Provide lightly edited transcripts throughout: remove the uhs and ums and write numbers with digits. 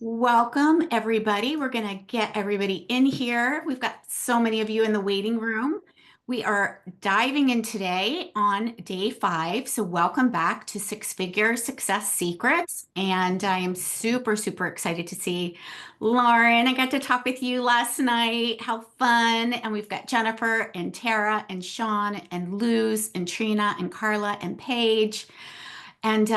Welcome, everybody. We're going to get everybody in here. We've got so many of you in the waiting room. We are diving in today on day 5. So, welcome back to Six Figure Success Secrets. And I am super, super excited to see Lauren. I got to talk with you last night. How fun. And we've got Jennifer and Tara and Sean and Luz and Trina and Carla and Paige. And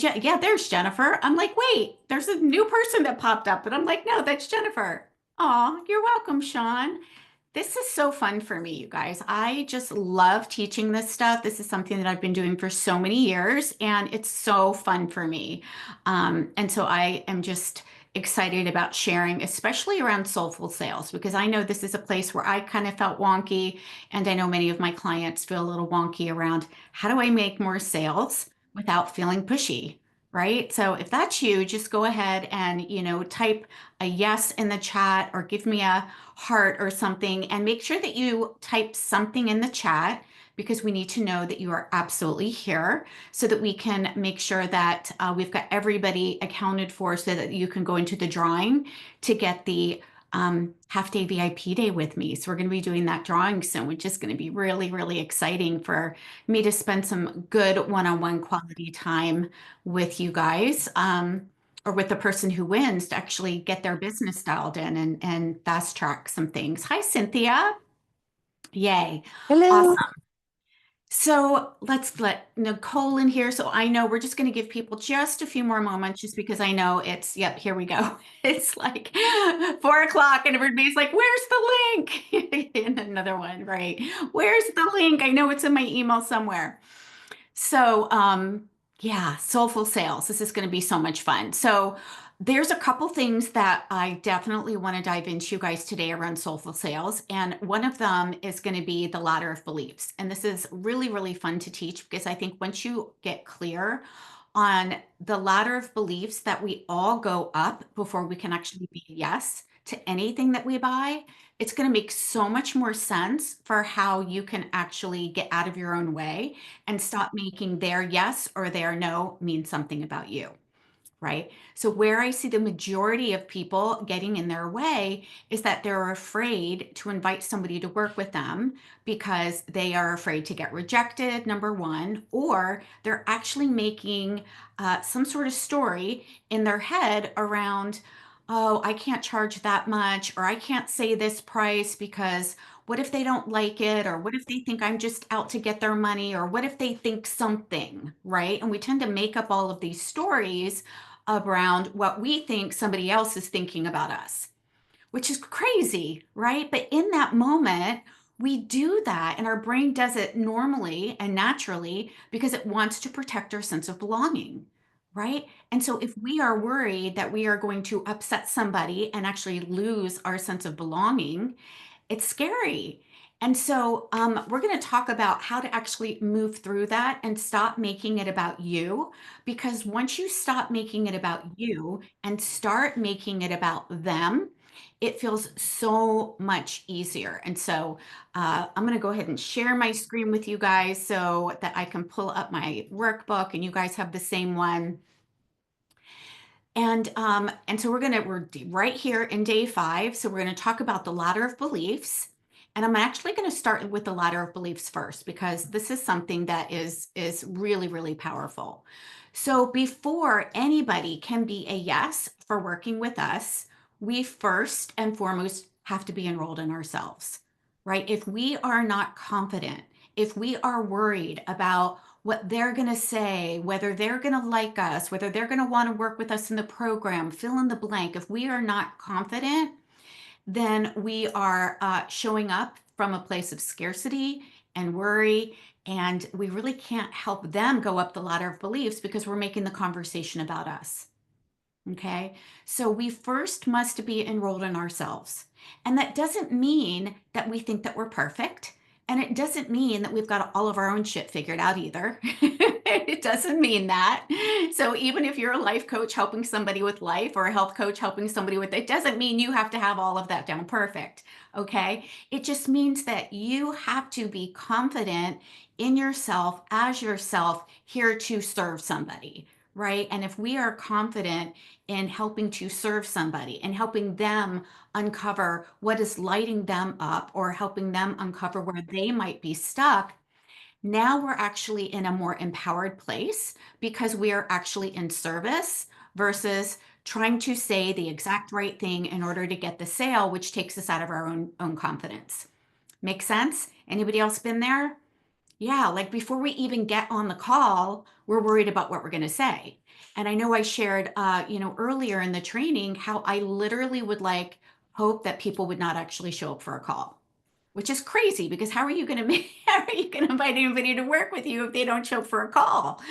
yeah, there's Jennifer. I'm like, wait, there's a new person that popped up, and I'm like, no, that's Jennifer. Oh, you're welcome, Sean. This is so fun for me, you guys. I just love teaching this stuff. This is something that I've been doing for so many years, and it's so fun for me. And so I am just excited about sharing, especially around soulful sales, because I know this is a place where I kind of felt wonky, and I know many of my clients feel a little wonky around how do I make more sales without feeling pushy, right? So if that's you, just go ahead and, type a yes in the chat or give me a heart or something, and make sure that you type something in the chat because we need to know that you are absolutely here so that we can make sure that we've got everybody accounted for so that you can go into the drawing to get the half day VIP day with me. So we're going to be doing that drawing soon, which is going to be really, really exciting for me to spend some good one-on-one quality time with you guys, or with the person who wins to actually get their business dialed in and fast track some things. Hi, Cynthia. Yay. Hello. Awesome. So let's let Nicole in here. So I know we're just going to give people just a few more moments just because I know yep, here we go. It's like 4 o'clock and everybody's like, where's the link? And another one, right? Where's the link? I know it's in my email somewhere. So, yeah, Soulful Sales. This is going to be so much fun. So, there's a couple things that I definitely want to dive into, you guys, today around Soulful Sales. And one of them is going to be the ladder of beliefs. And this is really, really fun to teach because I think once you get clear on the ladder of beliefs that we all go up before we can actually be yes to anything that we buy, it's going to make so much more sense for how you can actually get out of your own way and stop making their yes or their no mean something about you, right? So, where I see the majority of people getting in their way is that they're afraid to invite somebody to work with them because they are afraid to get rejected, number one, or they're actually making some sort of story in their head around, oh, I can't charge that much, or I can't say this price because what if they don't like it? Or what if they think I'm just out to get their money? Or what if they think something, right? And we tend to make up all of these stories around what we think somebody else is thinking about us, which is crazy, right? But in that moment, we do that, and our brain does it normally and naturally because it wants to protect our sense of belonging, right? And so, if we are worried that we are going to upset somebody and actually lose our sense of belonging, it's scary. And so, we're going to talk about how to actually move through that and stop making it about you. Because once you stop making it about you and start making it about them, it feels so much easier. And so, I'm going to go ahead and share my screen with you guys so that I can pull up my workbook and you guys have the same one. And so we're right here in day 5. So we're going to talk about the ladder of beliefs. And I'm actually going to start with the ladder of beliefs first because this is something that is really, really powerful. So before anybody can be a yes for working with us, we first and foremost have to be enrolled in ourselves, right? If we are not confident, if we are worried about what they're going to say, whether they're going to like us, whether they're going to want to work with us in the program, fill in the blank. If we are not confident, then we are showing up from a place of scarcity and worry. And we really can't help them go up the ladder of beliefs because we're making the conversation about us. Okay. So we first must be enrolled in ourselves. And that doesn't mean that we think that we're perfect. And it doesn't mean that we've got all of our own shit figured out either. It doesn't mean that. So even if you're a life coach helping somebody with life or a health coach helping somebody with it, doesn't mean you have to have all of that down perfect. Okay. It just means that you have to be confident in yourself as yourself here to serve somebody, right? And if we are confident in helping to serve somebody and helping them uncover what is lighting them up or helping them uncover where they might be stuck, now we're actually in a more empowered place because we are actually in service versus trying to say the exact right thing in order to get the sale, which takes us out of our own confidence. Make sense? Anybody else been there? Yeah, like before we even get on the call, we're worried about what we're going to say. And I know I shared, earlier in the training how I literally would like hope that people would not actually show up for a call, which is crazy because how are you going to make, how are you going to invite anybody to work with you if they don't show up for a call?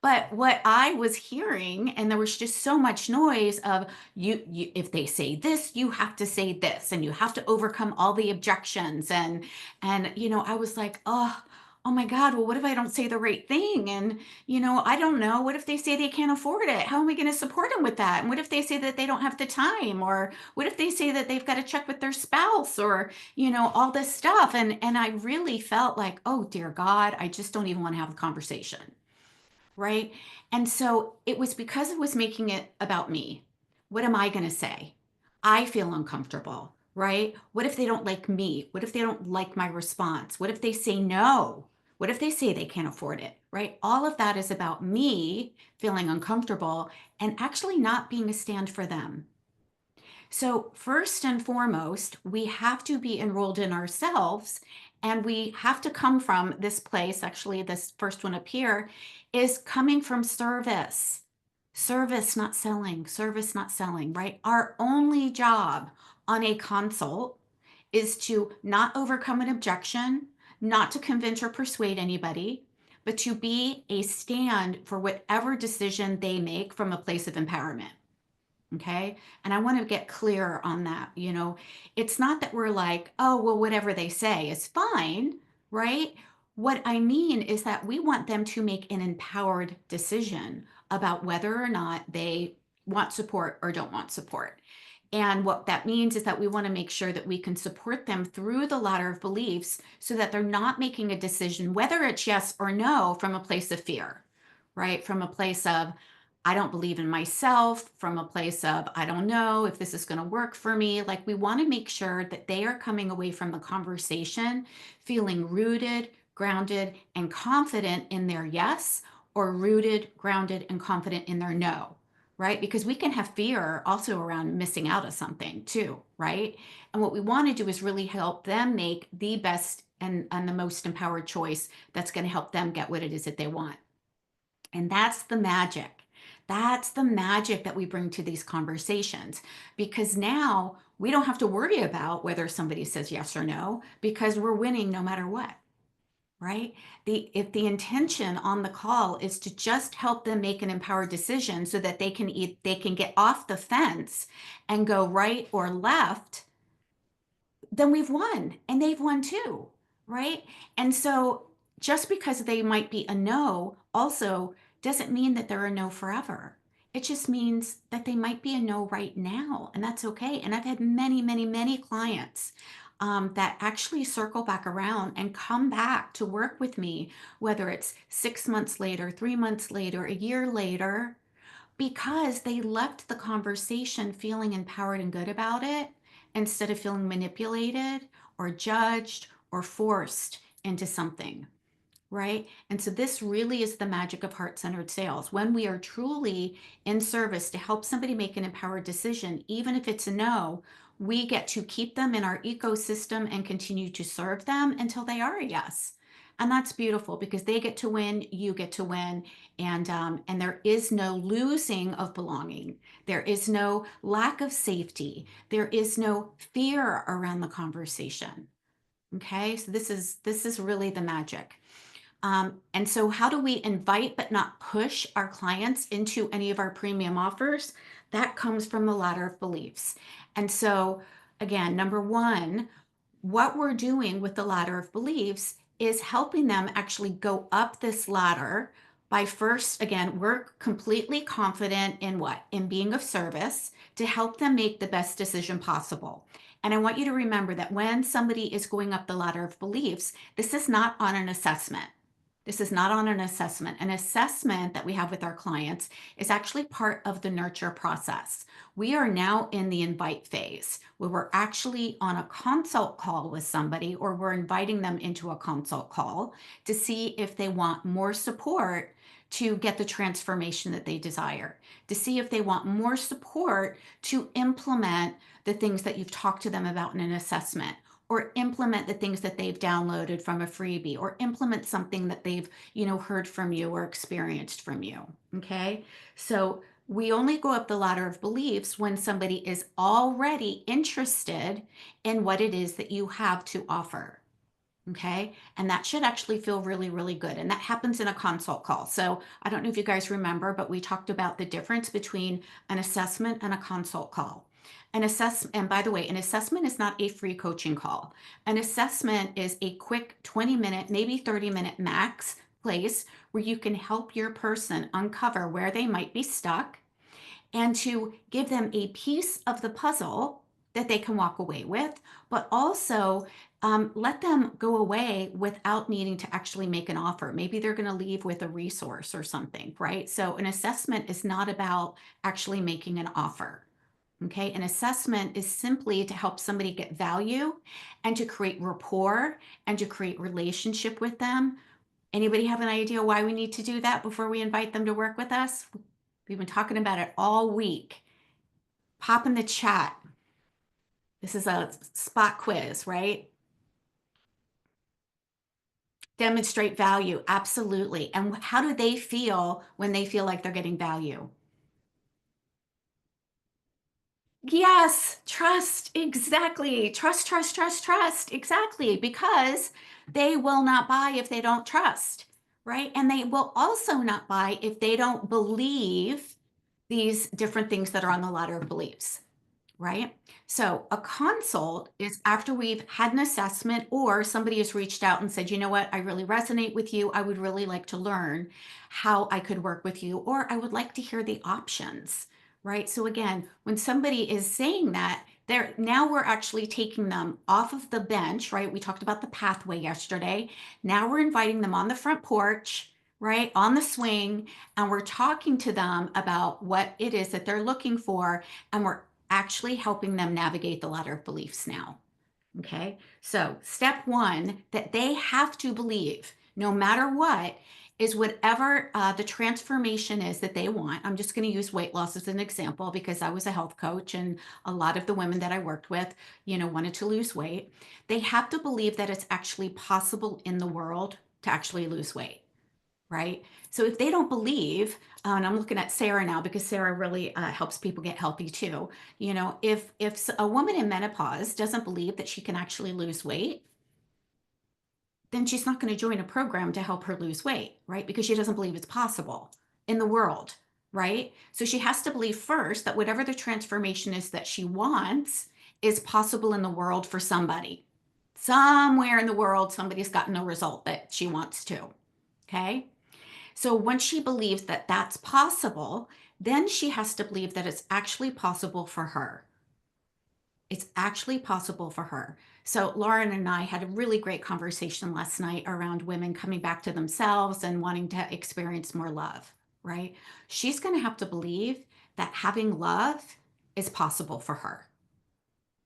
But what I was hearing, and there was just so much noise of if they say this, you have to say this, and you have to overcome all the objections. And I was like, oh my God, well, what if I don't say the right thing? And I don't know. What if they say they can't afford it? How am I going to support them with that? And what if they say that they don't have the time? Or what if they say that they've got to check with their spouse or, all this stuff? And I really felt like, oh dear God, I just don't even want to have a conversation. Right. And so it was because it was making it about me. What am I going to say? I feel uncomfortable, right? What if they don't like me? What if they don't like my response? What if they say no? What if they say they can't afford it, right? All of that is about me feeling uncomfortable and actually not being a stand for them. So, first and foremost, we have to be enrolled in ourselves and we have to come from this place. Actually, this first one up here is coming from service. Service, not selling. Service, not selling, right? Our only job on a consult is to not overcome an objection, not to convince or persuade anybody, but to be a stand for whatever decision they make from a place of empowerment. Okay. And I want to get clear on that. It's not that we're like, oh, well, whatever they say is fine, right? What I mean is that we want them to make an empowered decision about whether or not they want support or don't want support. And what that means is that we want to make sure that we can support them through the ladder of beliefs so that they're not making a decision, whether it's yes or no, from a place of fear, right? From a place of, I don't believe in myself, from a place of, I don't know if this is going to work for me. Like we want to make sure that they are coming away from the conversation feeling rooted, grounded, and confident in their yes, or rooted, grounded, and confident in their no, right? Because we can have fear also around missing out on something too, right? And what we want to do is really help them make the best and the most empowered choice that's going to help them get what it is that they want. And that's the magic. That's the magic that we bring to these conversations because now we don't have to worry about whether somebody says yes or no because we're winning no matter what, right? If the intention on the call is to just help them make an empowered decision so that they can get off the fence and go right or left, then we've won and they've won too, right? And so just because they might be a no also doesn't mean that they're a no forever. It just means that they might be a no right now, and that's okay. And I've had many, many, many clients that actually circle back around and come back to work with me, whether it's 6 months later, 3 months later, a year later, because they left the conversation feeling empowered and good about it instead of feeling manipulated or judged or forced into something, right? And so this really is the magic of heart-centered sales. When we are truly in service to help somebody make an empowered decision, even if it's a no, we get to keep them in our ecosystem and continue to serve them until they are a yes. And that's beautiful because they get to win, you get to win, and there is no losing of belonging. There is no lack of safety. There is no fear around the conversation. Okay, so this is really the magic. And so how do we invite but not push our clients into any of our premium offers? That comes from the ladder of beliefs. And so again, number one, what we're doing with the ladder of beliefs is helping them actually go up this ladder by first, again, we're completely confident in what? In being of service to help them make the best decision possible. And I want you to remember that when somebody is going up the ladder of beliefs, this is not on an assessment. This is not on an assessment. An assessment that we have with our clients is actually part of the nurture process. We are now in the invite phase where we're actually on a consult call with somebody, or we're inviting them into a consult call to see if they want more support to get the transformation that they desire, to see if they want more support to implement the things that you've talked to them about in an assessment, or implement the things that they've downloaded from a freebie, or implement something that they've, heard from you or experienced from you. Okay. So we only go up the ladder of beliefs when somebody is already interested in what it is that you have to offer. Okay. And that should actually feel really, really good. And that happens in a consult call. So I don't know if you guys remember, but we talked about the difference between an assessment and a consult call. An assessment, and by the way, an assessment is not a free coaching call. An assessment is a quick 20-minute, maybe 30-minute max place where you can help your person uncover where they might be stuck and to give them a piece of the puzzle that they can walk away with, but also let them go away without needing to actually make an offer. Maybe they're going to leave with a resource or something, right? So an assessment is not about actually making an offer. Okay, an assessment is simply to help somebody get value and to create rapport and to create relationship with them. Anybody have an idea why we need to do that before we invite them to work with us? We've been talking about it all week. Pop in the chat. This is a spot quiz, right? Demonstrate value. Absolutely. And how do they feel when they feel like they're getting value? Yes, trust. Exactly. Trust, trust, trust, trust. Exactly. Because they will not buy if they don't trust, right? And they will also not buy if they don't believe these different things that are on the ladder of beliefs. Right? So a consult is after we've had an assessment or somebody has reached out and said, you know what, I really resonate with you. I would really like to learn how I could work with you, or I would like to hear the options. Right? So again, when somebody is saying that, they're now we're actually taking them off of the bench, right? We talked about the pathway yesterday. Now we're inviting them on the front porch, right? On the swing, and we're talking to them about what it is that they're looking for, and we're actually helping them navigate the ladder of beliefs now. Okay. So, step one that they have to believe, no matter what, is whatever the transformation is that they want. I'm just going to use weight loss as an example because I was a health coach and a lot of the women that I worked with, wanted to lose weight. They have to believe that it's actually possible in the world to actually lose weight, right? So if they don't believe, and I'm looking at Sarah now because Sarah really helps people get healthy too. If a woman in menopause doesn't believe that she can actually lose weight, then she's not going to join a program to help her lose weight, right? Because she doesn't believe it's possible in the world, right? So she has to believe first that whatever the transformation is that she wants is possible in the world for somebody. Somewhere in the world, somebody's gotten a result that she wants to. Okay. So once she believes that that's possible, then she has to believe that it's actually possible for her. It's actually possible for her. So Lauren and I had a really great conversation last night around women coming back to themselves and wanting to experience more love, right? She's going to have to believe that having love is possible for her,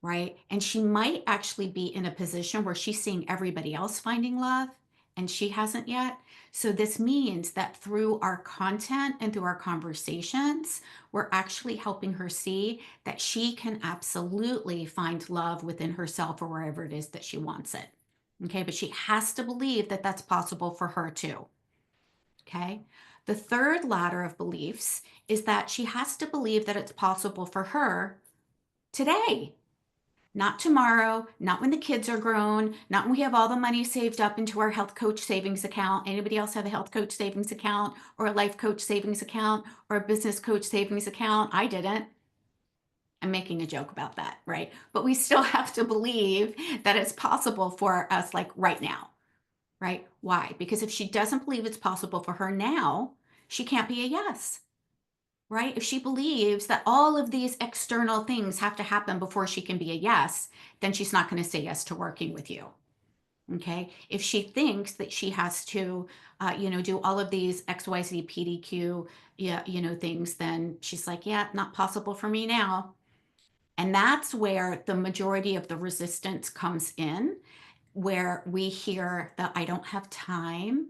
right? And she might actually be in a position where she's seeing everybody else finding love and she hasn't yet. So this means that through our content and through our conversations, we're actually helping her see that she can absolutely find love within herself or wherever it is that she wants it. Okay, but she has to believe that that's possible for her too. Okay. The third ladder of beliefs is that she has to believe that it's possible for her today, not tomorrow, not when the kids are grown, not when we have all the money saved up into our health coach savings account. Anybody else have a health coach savings account or a life coach savings account or a business coach savings account? I didn't. I'm making a joke about that, right? But we still have to believe that it's possible for us, like right now, right? Why? Because if she doesn't believe it's possible for her now, she can't be a yes, right? If she believes that all of these external things have to happen before she can be a yes, then she's not going to say yes to working with you. Okay. If she thinks that she has to, do all of these XYZ PDQ, yeah, things, then she's like, yeah, not possible for me now. And that's where the majority of the resistance comes in, where we hear that I don't have time,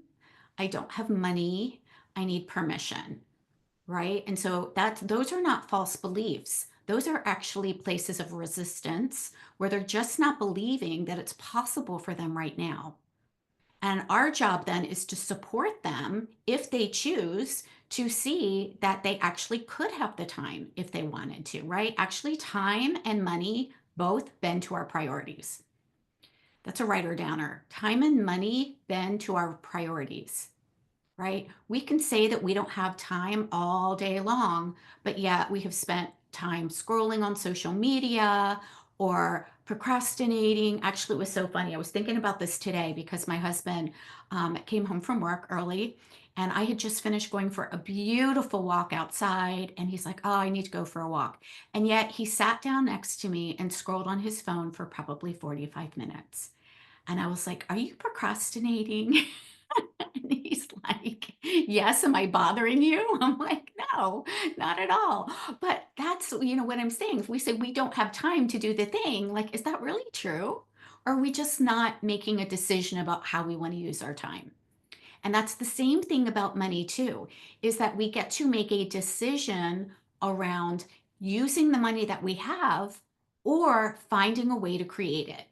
I don't have money, I need permission, right? And so those are not false beliefs. Those are actually places of resistance where they're just not believing that it's possible for them right now. And our job then is to support them if they choose to see that they actually could have the time if they wanted to, right? Actually, time and money both bend to our priorities. That's a writer downer. Time and money bend to our priorities, right? We can say that we don't have time all day long, but yet we have spent time scrolling on social media or procrastinating. Actually, it was so funny. I was thinking about this today because my husband came home from work early and I had just finished going for a beautiful walk outside. And he's like, oh, I need to go for a walk. And yet he sat down next to me and scrolled on his phone for probably 45 minutes. And I was like, are you procrastinating? And he's like, yes, am I bothering you? I'm like, no, not at all. But that's, what I'm saying. If we say we don't have time to do the thing, like, is that really true? Or are we just not making a decision about how we want to use our time? And that's the same thing about money, too, is that we get to make a decision around using the money that we have or finding a way to create it.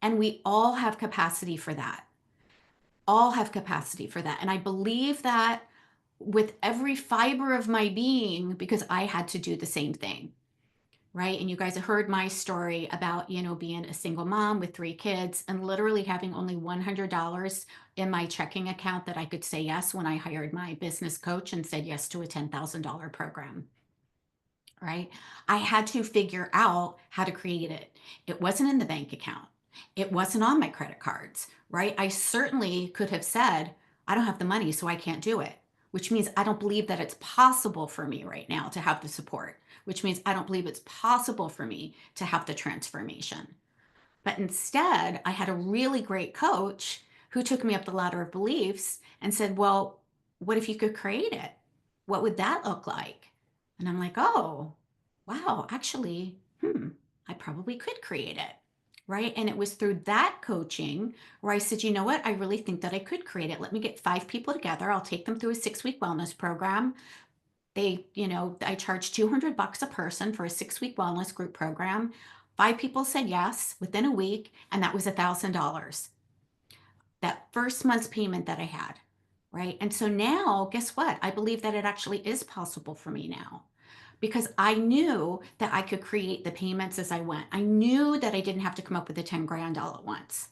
And we all have capacity for that, all have capacity for that. And I believe that with every fiber of my being because I had to do the same thing. Right. And you guys have heard my story about, being a single mom with 3 kids and literally having only $100 in my checking account that I could say yes when I hired my business coach and said yes to a $10,000 program. Right? I had to figure out how to create it. It wasn't in the bank account. It wasn't on my credit cards, right? I certainly could have said, I don't have the money, so I can't do it, which means I don't believe that it's possible for me right now to have the support, which means I don't believe it's possible for me to have the transformation. But instead, I had a really great coach who took me up the ladder of beliefs and said, well, what if you could create it? What would that look like? And I'm like, oh, wow, actually, I probably could create it. Right. And it was through that coaching where I said, you know what? I really think that I could create it. Let me get 5 people together. I'll take them through a 6 week wellness program. I charge $200 a person for a 6 week wellness group program. 5 people said yes within a week, and that was $1,000. That first month's payment that I had, right? And so now, guess what? I believe that it actually is possible for me now because I knew that I could create the payments as I went. I knew that I didn't have to come up with the 10 grand all at once,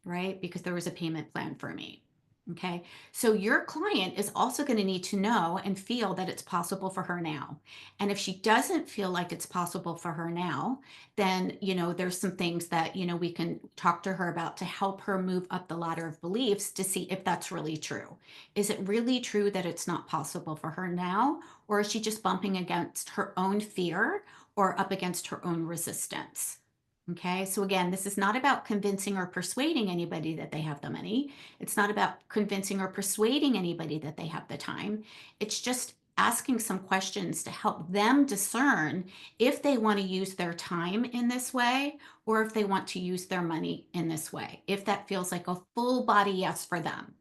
right? Because there was a payment plan for me. Okay. So your client is also going to need to know and feel that it's possible for her now. And if she doesn't feel like it's possible for her now, then, there's some things that, we can talk to her about to help her move up the ladder of beliefs to see if that's really true. Is it really true that it's not possible for her now? Or is she just bumping against her own fear or up against her own resistance? Okay, so again, this is not about convincing or persuading anybody that they have the money. It's not about convincing or persuading anybody that they have the time. It's just asking some questions to help them discern if they want to use their time in this way or if they want to use their money in this way, if that feels like a full body yes for them.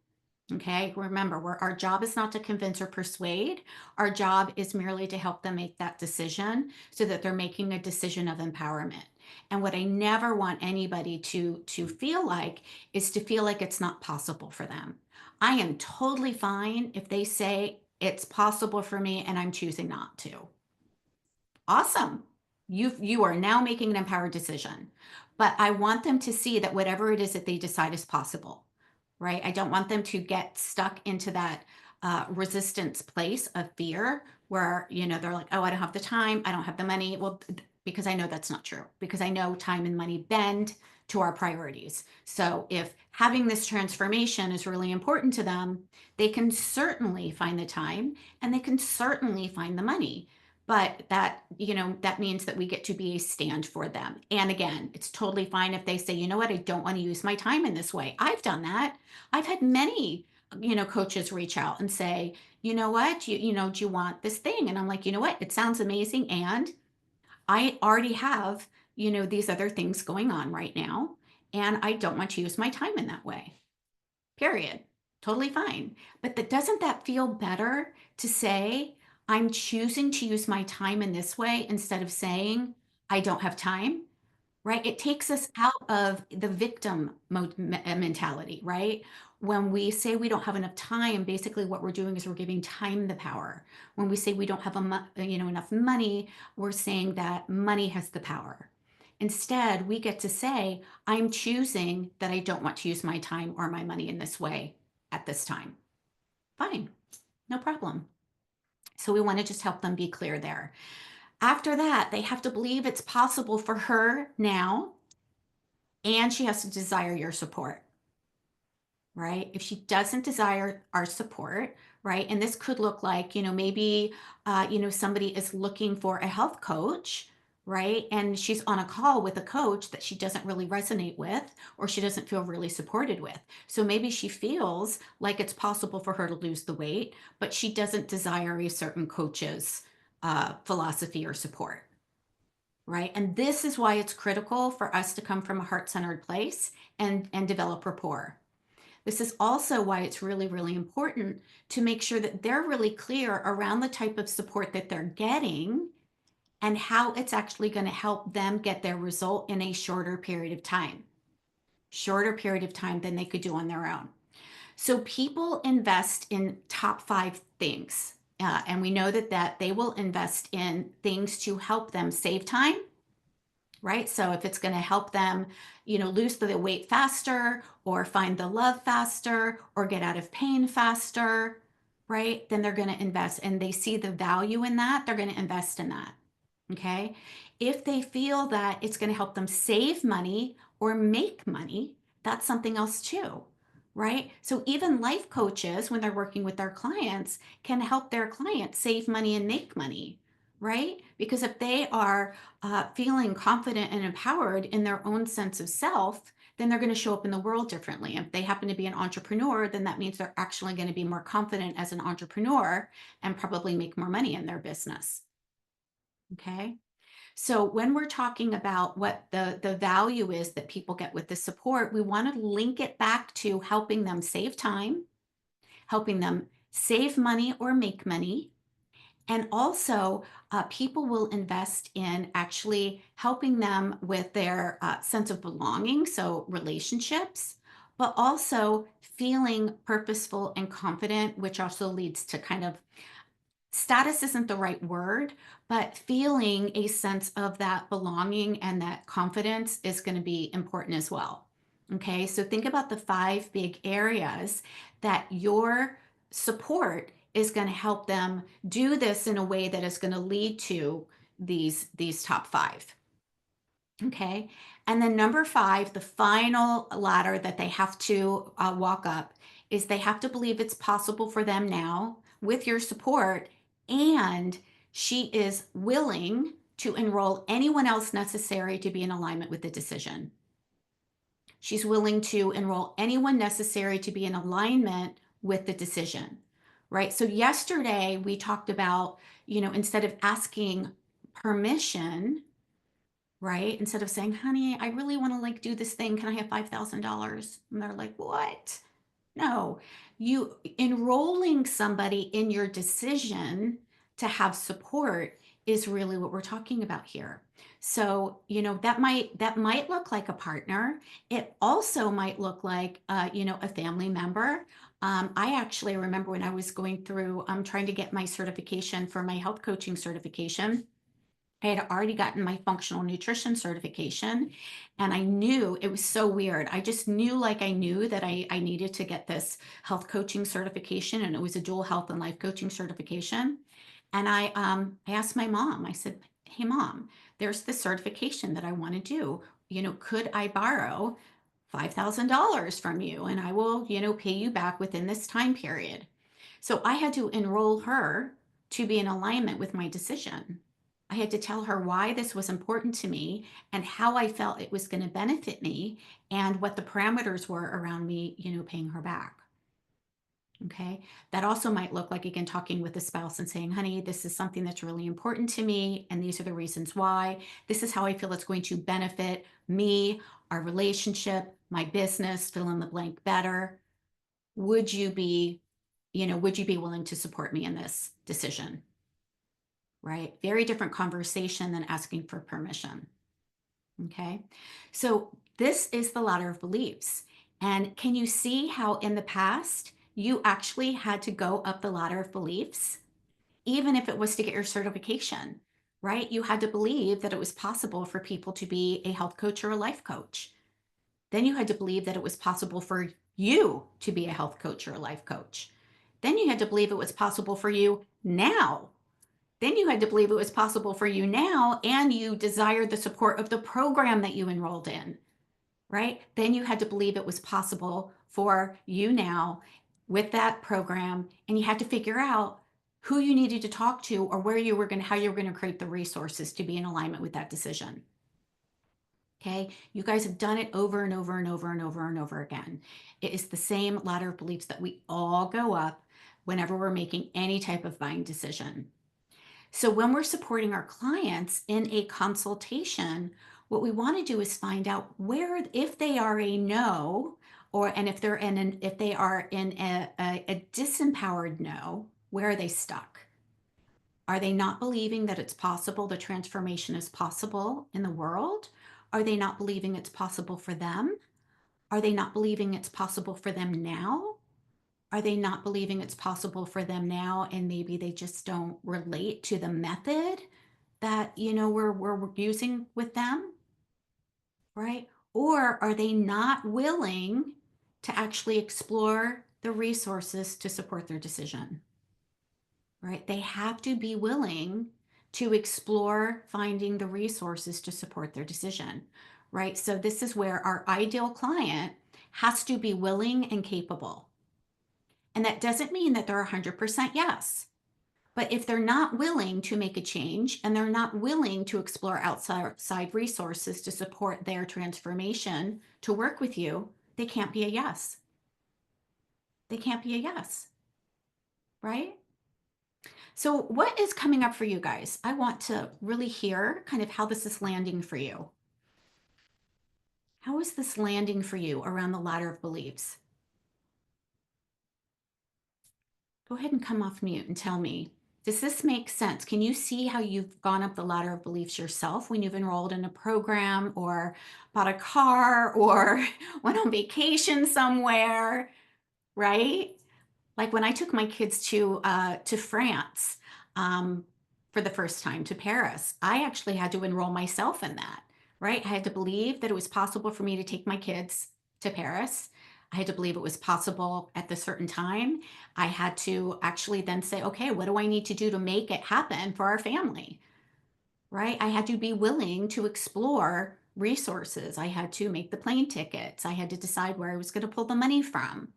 Okay, remember, our job is not to convince or persuade. Our job is merely to help them make that decision so that they're making a decision of empowerment. And what I never want anybody to feel like is to feel like it's not possible for them. I am totally fine if they say it's possible for me and I'm choosing not to. Awesome. You are now making an empowered decision. But I want them to see that whatever it is that they decide is possible, right? I don't want them to get stuck into that resistance place of fear where, they're like, oh, I don't have the time. I don't have the money. Well, because I know that's not true, because I know time and money bend to our priorities. So if having this transformation is really important to them, they can certainly find the time and they can certainly find the money. but that means that we get to be a stand for them. And again, it's totally fine if they say, you know what, I don't want to use my time in this way. I've done that. I've had many, coaches reach out and say, you know what, do you want this thing? And I'm like, you know what, it sounds amazing. And I already have, these other things going on right now. And I don't want to use my time in that way. Period. Totally fine. But doesn't that feel better to say, I'm choosing to use my time in this way instead of saying, I don't have time? Right? It takes us out of the victim mentality, right? When we say we don't have enough time, basically what we're doing is we're giving time the power. When we say we don't have enough money, we're saying that money has the power. Instead, we get to say, I'm choosing that I don't want to use my time or my money in this way at this time. Fine, no problem. So we want to just help them be clear there. After that, they have to believe it's possible for her now, and she has to desire your support, right? If she doesn't desire our support, right? And this could look like, maybe, somebody is looking for a health coach, right? And she's on a call with a coach that she doesn't really resonate with, or she doesn't feel really supported with. So maybe she feels like it's possible for her to lose the weight, but she doesn't desire a certain coach's philosophy or support, right? And this is why it's critical for us to come from a heart-centered place and develop rapport. This is also why it's really, really important to make sure that they're really clear around the type of support that they're getting and how it's actually going to help them get their result in a shorter period of time than they could do on their own. So people invest in top 5 things. And we know that they will invest in things to help them save time, right? So if it's going to help them, lose the weight faster or find the love faster or get out of pain faster, right? Then they're going to invest and they see the value in that, they're going to invest in that. Okay. If they feel that it's going to help them save money or make money, that's something else too, right? So even life coaches, when they're working with their clients, can help their clients save money and make money, right? Because if they are feeling confident and empowered in their own sense of self, then they're going to show up in the world differently. If they happen to be an entrepreneur, then that means they're actually going to be more confident as an entrepreneur and probably make more money in their business. Okay. So when we're talking about what the value is that people get with the support, we want to link it back to helping them save time, helping them save money or make money. And also, people will invest in actually helping them with their sense of belonging, so relationships, but also feeling purposeful and confident, which also leads to kind of status isn't the right word, but feeling a sense of that belonging and that confidence is going to be important as well. Okay, so think about the 5 big areas that your support is going to help them do this in a way that is going to lead to these top 5. Okay. And then number 5, the final ladder that they have to walk up is they have to believe it's possible for them now with your support. And she is willing to enroll anyone else necessary to be in alignment with the decision. She's willing to enroll anyone necessary to be in alignment with the decision, right? So yesterday we talked about, instead of asking permission, right? Instead of saying, honey, I really want to do this thing. Can I have $5,000? And they're like, what? No, you enrolling somebody in your decision to have support is really what we're talking about here. So, that might look like a partner. It also might look like, a family member. I actually remember when I was going through, trying to get my certification for my health coaching certification. I had already gotten my functional nutrition certification, and I knew it was so weird. I just knew, like, I knew that I needed to get this health coaching certification, and it was a dual health and life coaching certification. And I asked my mom, I said, hey, mom, there's this certification that I want to do. Could I borrow $5,000 from you and I will, pay you back within this time period? So I had to enroll her to be in alignment with my decision. I had to tell her why this was important to me and how I felt it was going to benefit me and what the parameters were around me, paying her back. Okay. That also might look like, again, talking with the spouse and saying, honey, this is something that's really important to me. And these are the reasons why. This is how I feel it's going to benefit me, our relationship, my business, fill in the blank better. Would you be, would you be willing to support me in this decision? Right? Very different conversation than asking for permission. Okay. So this is the ladder of beliefs. And can you see how in the past you actually had to go up the ladder of beliefs, even if it was to get your certification, right? You had to believe that it was possible for people to be a health coach or a life coach. Then you had to believe that it was possible for you to be a health coach or a life coach. Then you had to believe it was possible for you now. Then you had to believe it was possible for you now, and you desired the support of the program that you enrolled in, right? Then you had to believe it was possible for you now with that program, and you had to figure out who you needed to talk to or how you were going to create the resources to be in alignment with that decision. Okay, you guys have done it over and over and over and over and over again. It is the same ladder of beliefs that we all go up whenever we're making any type of buying decision. So when we're supporting our clients in a consultation, what we want to do is find out where, if they are a no, and if they are in a disempowered no, where are they stuck? Are they not believing that it's possible, the transformation is possible in the world? Are they not believing it's possible for them? Are they not believing it's possible for them now? Are they not believing it's possible for them now, and maybe they just don't relate to the method that we're using with them, right? Or are they not willing to actually explore the resources to support their decision, right? They have to be willing to explore finding the resources to support their decision, right? So this is where our ideal client has to be willing and capable. And that doesn't mean that they're 100% yes. But if they're not willing to make a change and they're not willing to explore outside resources to support their transformation to work with you, they can't be a yes. They can't be a yes, right? So, what is coming up for you guys? I want to really hear kind of how this is landing for you. How is this landing for you around the ladder of beliefs? Go ahead and come off mute and tell me, does this make sense? Can you see how you've gone up the ladder of beliefs yourself when you've enrolled in a program or bought a car or went on vacation somewhere, right? Like when I took my kids to France for the first time, to Paris, I actually had to enroll myself in that, right? I had to believe that it was possible for me to take my kids to Paris. I had to believe it was possible at the certain time. I had to actually then say, okay, what do I need to do to make it happen for our family, right? I had to be willing to explore resources. I had to make the plane tickets. I had to decide where I was going to pull the money from,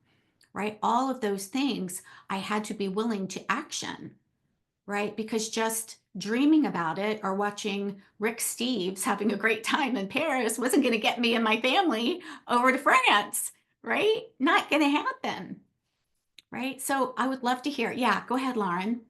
right? All of those things I had to be willing to action, right? Because just dreaming about it or watching Rick Steves having a great time in Paris wasn't going to get me and my family over to France, right? Not going to happen, right? So I would love to hear. Yeah, go ahead, Lauren.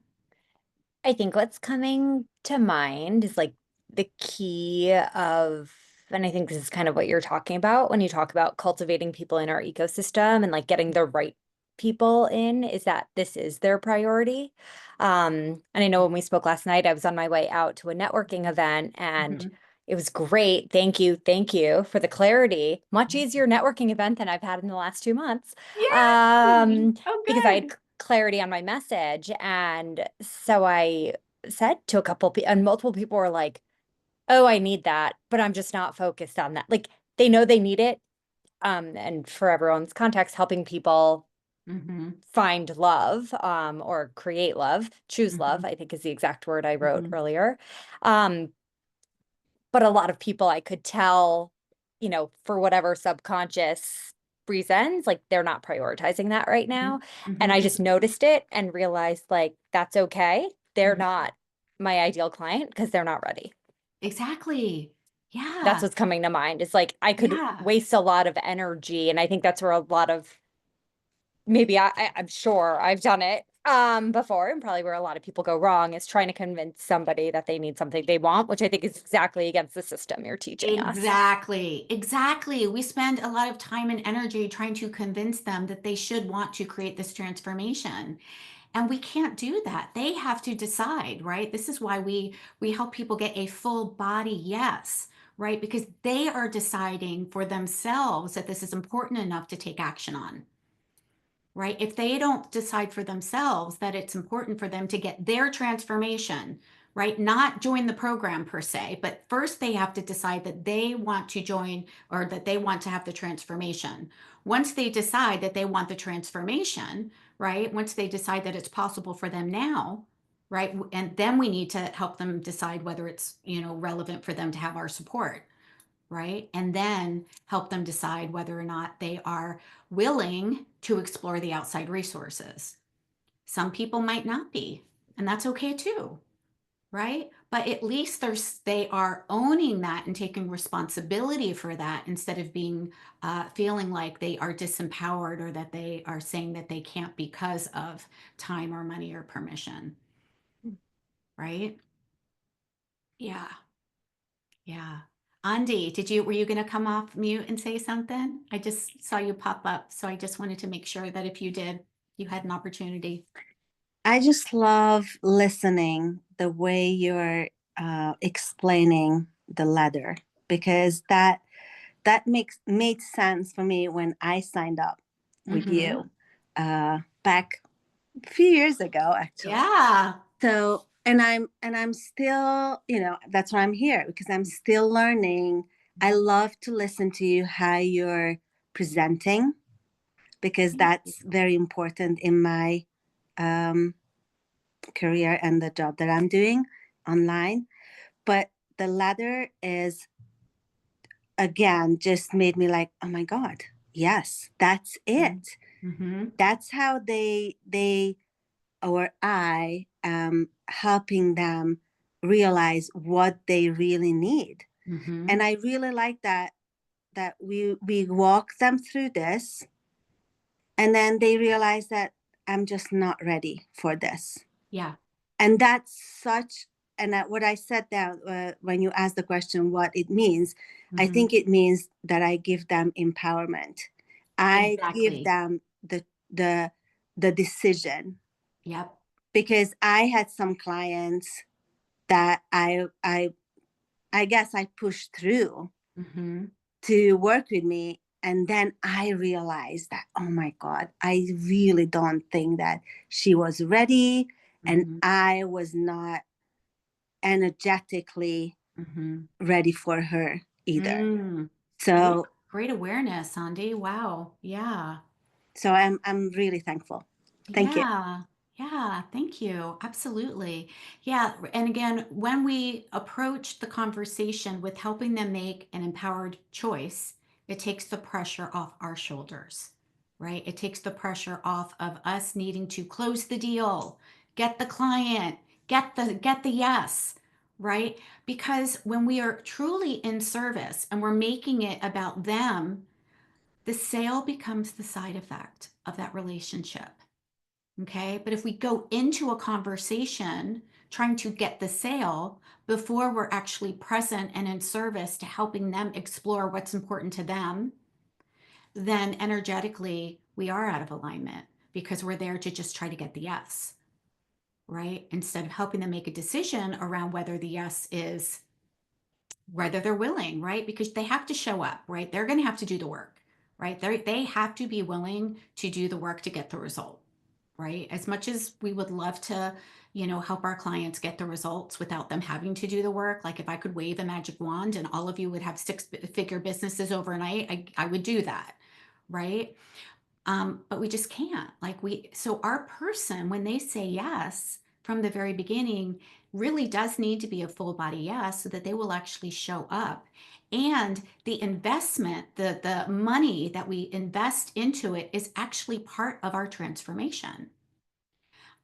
I think what's coming to mind is like the key of, and I think this is kind of what you're talking about when you talk about cultivating people in our ecosystem and like getting the right people in, is that this is their priority. And I know when we spoke last night, I was on my way out to a networking event and Mm-hmm. it was great. Thank you for the clarity. Much easier networking event than I've had in the last 2 months. Yay! Um, Oh, because I had good. clarity on my message. And so I said to a couple people, and multiple people were like, oh, I need that, but I'm just not focused on that. Like they know they need it. And for everyone's context, helping people Mm-hmm. find love, or create love, choose Mm-hmm. love, I think is the exact word I wrote Mm-hmm. earlier. Um, but a lot of people I could tell, for whatever subconscious reasons, like they're not prioritizing that right Mm-hmm. now. And Mm-hmm. I just noticed it and realized like that's okay. they're Mhm. not my ideal client because they're not ready. Exactly. That's Yeah. what's coming to mind. It's like I could Yeah. waste a lot of energy, and I think that's where a lot of maybe I'm sure I've done it before, and probably where a lot of people go wrong is trying to convince somebody that they need something they want, which I think is exactly against the system you're teaching us. Exactly. Exactly. We spend a lot of time and energy trying to convince them that they should want to create this transformation. And we can't do that. They have to decide, right? This is why we help people get a full body yes, right? Because they are deciding for themselves that this is important enough to take action on, right? If they don't decide for themselves that it's important for them to get their transformation, right? Not join the program per se, but first they have to decide that they want to join or that they want to have the transformation. Once they decide that they want the transformation, right? Once they decide that it's possible for them now, right? And then we need to help them decide whether it's, relevant for them to have our support, right? And then help them decide whether or not they are willing to explore the outside resources. Some people might not be, and that's okay too, right? But at least they are owning that and taking responsibility for that instead of being feeling like they are disempowered or that they are saying that they can't because of time or money or permission, right? Yeah. Yeah. Andy, were you going to come off mute and say something? I just saw you pop up, so I just wanted to make sure that if you did, you had an opportunity. I just love listening the way you're explaining the letter because that makes made sense for me when I signed up with Mm-hmm. you back a few years ago, actually. Yeah. So, and I'm still, that's why I'm here because I'm still learning. I love to listen to you how you're presenting because Thank you. that's very important in my um, career and the job that I'm doing online. But the letter is again just made me like, oh my God, yes, that's it. Mm-hmm. That's how they or I am helping them realize what they really need. Mm-hmm. And I really like that we walk them through this and then they realize that I'm just not ready for this. Yeah. And that's such and that what I said there when you asked the question what it means, I Mm-hmm. think it means that I give them empowerment. I give Exactly. them the the decision Yep. because I had some clients that I guess I pushed through Mm-hmm. to work with me. And then I realized that, oh my God, I really don't think that she was ready. And Mm-hmm. I was not energetically Mm-hmm. ready for her either. Mm. Great, So great awareness, Andy. Wow. Yeah. I'm really thankful. Thank you. Yeah, yeah, thank you. Absolutely. Yeah, and again, when we approach the conversation with helping them make an empowered choice, it takes the pressure off our shoulders, right? It takes the pressure off of us needing to close the deal, get the client, get the yes, right? Because when we are truly in service and we're making it about them, the sale becomes the side effect of that relationship. Okay. But if we go into a conversation trying to get the sale before we're actually present and in service to helping them explore what's important to them, then energetically we are out of alignment because we're there to just try to get the yes, right? Instead of helping them make a decision around whether the yes is whether they're willing, right? Because they have to show up, right? They're going to have to do the work, right? They have to be willing to do the work to get the result, right? As much as we would love to, help our clients get the results without them having to do the work. Like if I could wave a magic wand and all of you would have six-figure businesses overnight, I would do that, right? But we just can't. So our person, when they say yes from the very beginning, really does need to be a full body yes so that they will actually show up. And the investment, the money that we invest into it is actually part of our transformation.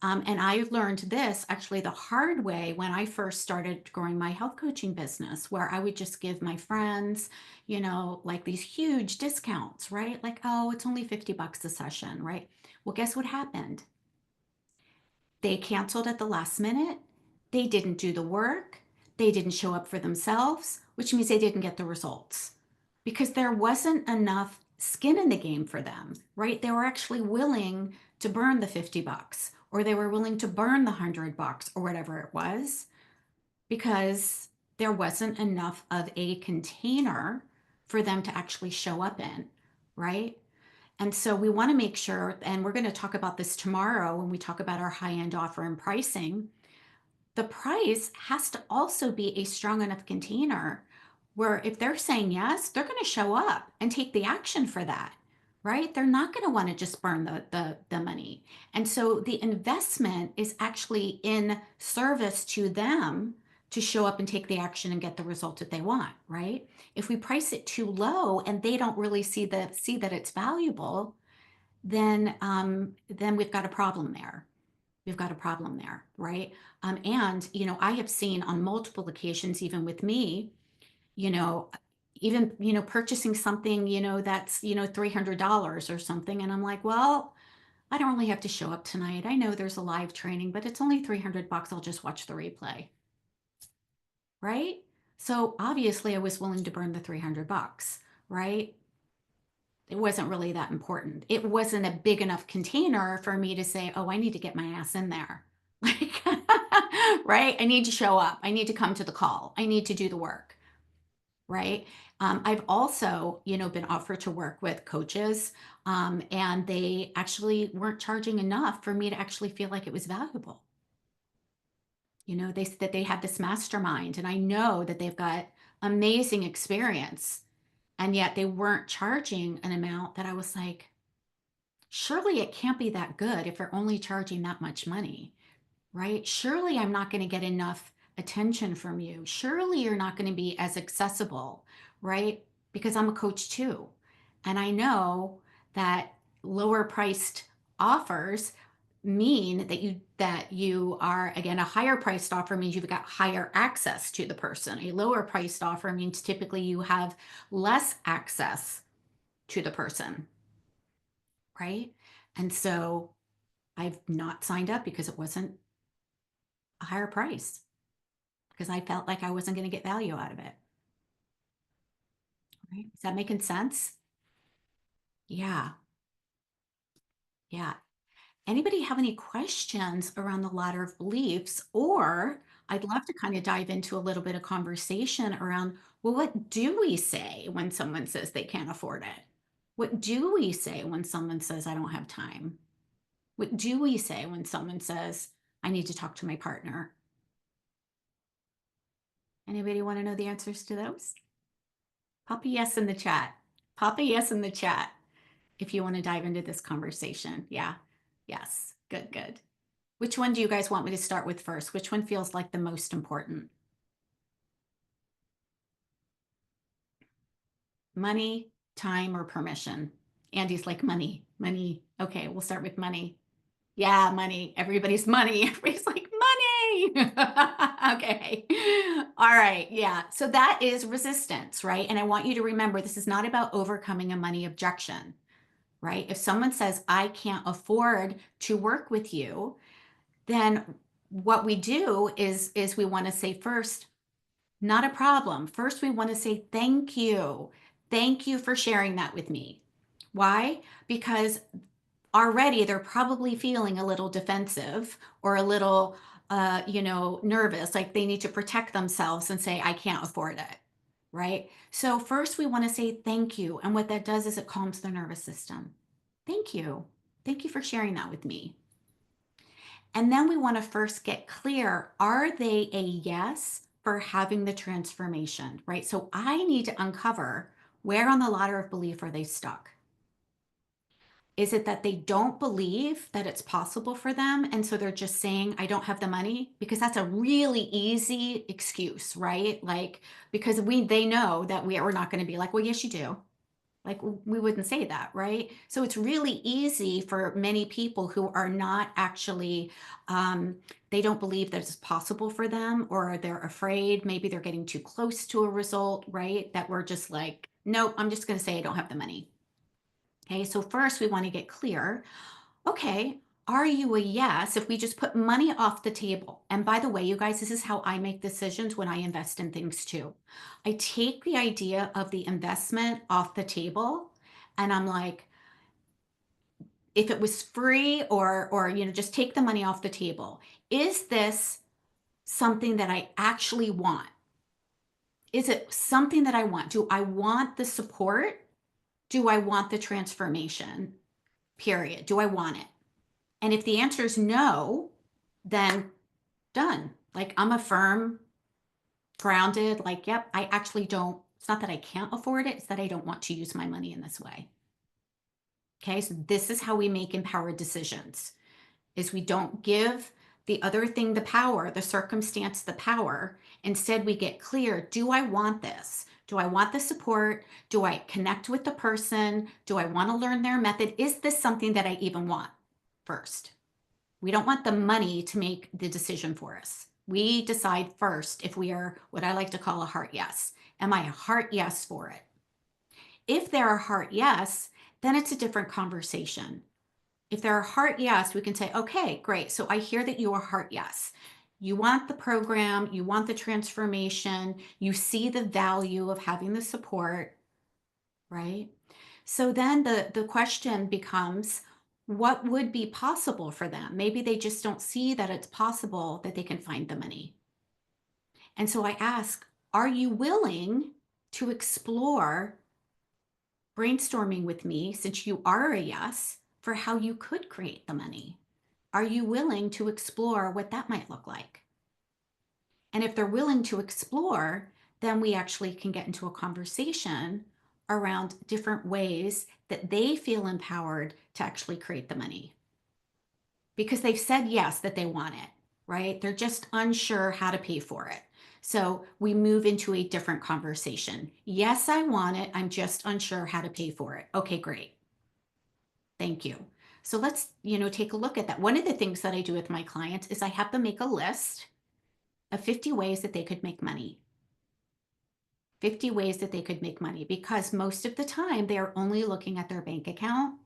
And I learned this actually the hard way when I first started growing my health coaching business, where I would just give my friends, like these huge discounts, right? Like, oh, it's only $50 a session, right? Well, guess what happened? They canceled at the last minute. They didn't do the work. They didn't show up for themselves, which means they didn't get the results because there wasn't enough skin in the game for them, right? They were actually willing to burn the $50 or they were willing to burn the $100 or whatever it was because there wasn't enough of a container for them to actually show up in, right? And so we want to make sure, and we're going to talk about this tomorrow when we talk about our high-end offer and pricing. The price has to also be a strong enough container where if they're saying yes, they're going to show up and take the action for that, right? They're not going to want to just burn the money. And so the investment is actually in service to them to show up and take the action and get the result that they want, right? If we price it too low and they don't really see that it's valuable, then we've got a problem there. We've got a problem there, right? And I have seen on multiple occasions, even with me, you know, even purchasing something, that's $300 or something, and I'm like, well, I don't really have to show up tonight. I know there's a live training, but it's only $300. I'll just watch the replay, right? So obviously, I was willing to burn the $300, right? It wasn't really that important. It wasn't a big enough container for me to say, oh, I need to get my ass in there. Like, right? I need to show up. I need to come to the call. I need to do the work, right? I've also, been offered to work with coaches, and they actually weren't charging enough for me to actually feel like it was valuable. They said that they had this mastermind, and I know that they've got amazing experience, and yet they weren't charging an amount that I was like, surely it can't be that good if they're only charging that much money, right? Surely I'm not going to get enough attention from you. Surely you're not going to be as accessible, right? Because I'm a coach too. And I know that lower priced offers mean that you are, again, a higher priced offer means you've got higher access to the person. A lower priced offer means typically you have less access to the person, right? And so I've not signed up because it wasn't a higher price because I felt like I wasn't going to get value out of it. Right? Is that making sense? Yeah. Yeah. Anybody have any questions around the ladder of beliefs? Or I'd love to kind of dive into a little bit of conversation around, well, what do we say when someone says they can't afford it? What do we say when someone says, I don't have time? What do we say when someone says, I need to talk to my partner? Anybody want to know the answers to those? Pop a yes in the chat. Pop a yes in the chat if you want to dive into this conversation. Yeah. Yes. Good, good. Which one do you guys want me to start with first? Which one feels like the most important? Money, time, or permission? Andy's like money, money. Okay, we'll start with money. Yeah, money. Everybody's money. Everybody's like money. Okay. All right. Yeah. So that is resistance, right? And I want you to remember this is not about overcoming a money objection, right? If someone says, I can't afford to work with you, then what we do is we want to say first, not a problem. First, we want to say thank you. Thank you for sharing that with me. Why? Because already they're probably feeling a little defensive or a little nervous, like they need to protect themselves and say, I can't afford it. Right? So first we want to say thank you. And what that does is it calms their nervous system. Thank you. Thank you for sharing that with me. And then we want to first get clear, are they a yes for having the transformation, right? So I need to uncover where on the ladder of belief are they stuck? Is it that they don't believe that it's possible for them? And so they're just saying, I don't have the money? Because that's a really easy excuse, right? Like, because they know that we're not going to be like, well, yes, you do. Like we wouldn't say that, right? So it's really easy for many people who are not actually, they don't believe that it's possible for them, or they're afraid, maybe they're getting too close to a result, right? That we're just like, nope, I'm just going to say I don't have the money. Okay, so first we want to get clear. Okay, are you a yes if we just put money off the table? And by the way, you guys, this is how I make decisions when I invest in things too. I take the idea of the investment off the table and I'm like, if it was free or just take the money off the table. Is this something that I actually want? Is it something that I want? Do I want the support? Do I want the transformation? Period. Do I want it? And if the answer is no, then done. Like I'm a firm, grounded, like, yep, I actually don't, it's not that I can't afford it, it's that I don't want to use my money in this way. Okay, so this is how we make empowered decisions, is we don't give the other thing the power, the circumstance the power. Instead, we get clear, do I want this? Do I want the support? Do I connect with the person? Do I want to learn their method? Is this something that I even want first? We don't want the money to make the decision for us. We decide first if we are what I like to call a heart yes. Am I a heart yes for it? If they're a heart yes, then it's a different conversation. If they're a heart yes, we can say, okay, great. So I hear that you are heart yes. You want the program, you want the transformation, you see the value of having the support, right? So then the question becomes, what would be possible for them? Maybe they just don't see that it's possible that they can find the money. And so I ask, are you willing to explore brainstorming with me, since you are a yes, for how you could create the money? Are you willing to explore what that might look like? And if they're willing to explore, then we actually can get into a conversation around different ways that they feel empowered to actually create the money. Because they've said yes, that they want it, right? They're just unsure how to pay for it. So we move into a different conversation. Yes, I want it. I'm just unsure how to pay for it. Okay, great. Thank you. So let's, take a look at that. One of the things that I do with my clients is I have them make a list of 50 ways that they could make money. 50 ways that they could make money, because most of the time they are only looking at their bank account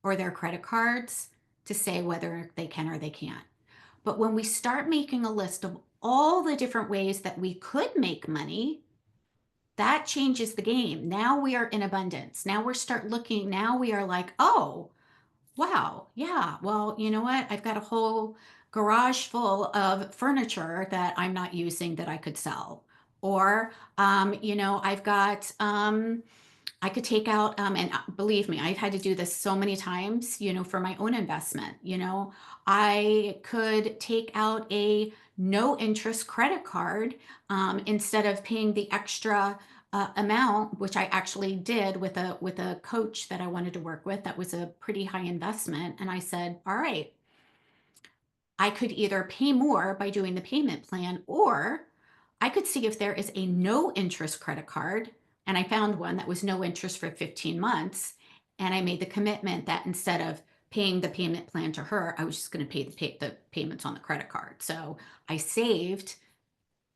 or their credit cards to say whether they can or they can't. But when we start making a list of all the different ways that we could make money, that changes the game. Now we are in abundance. Now we are like, oh, wow, yeah, well, you know what? I've got a whole garage full of furniture that I'm not using that I could sell. Or, I've got, I could take out, and believe me, I've had to do this so many times, for my own investment. I could take out a no interest credit card, instead of paying the extra amount, which I actually did with a coach that I wanted to work with. That was a pretty high investment, and I said, all right, I could either pay more by doing the payment plan, or I could see if there is a no interest credit card. And I found one that was no interest for 15 months. And I made the commitment that instead of paying the payment plan to her, I was just going to pay the payments on the credit card. So I saved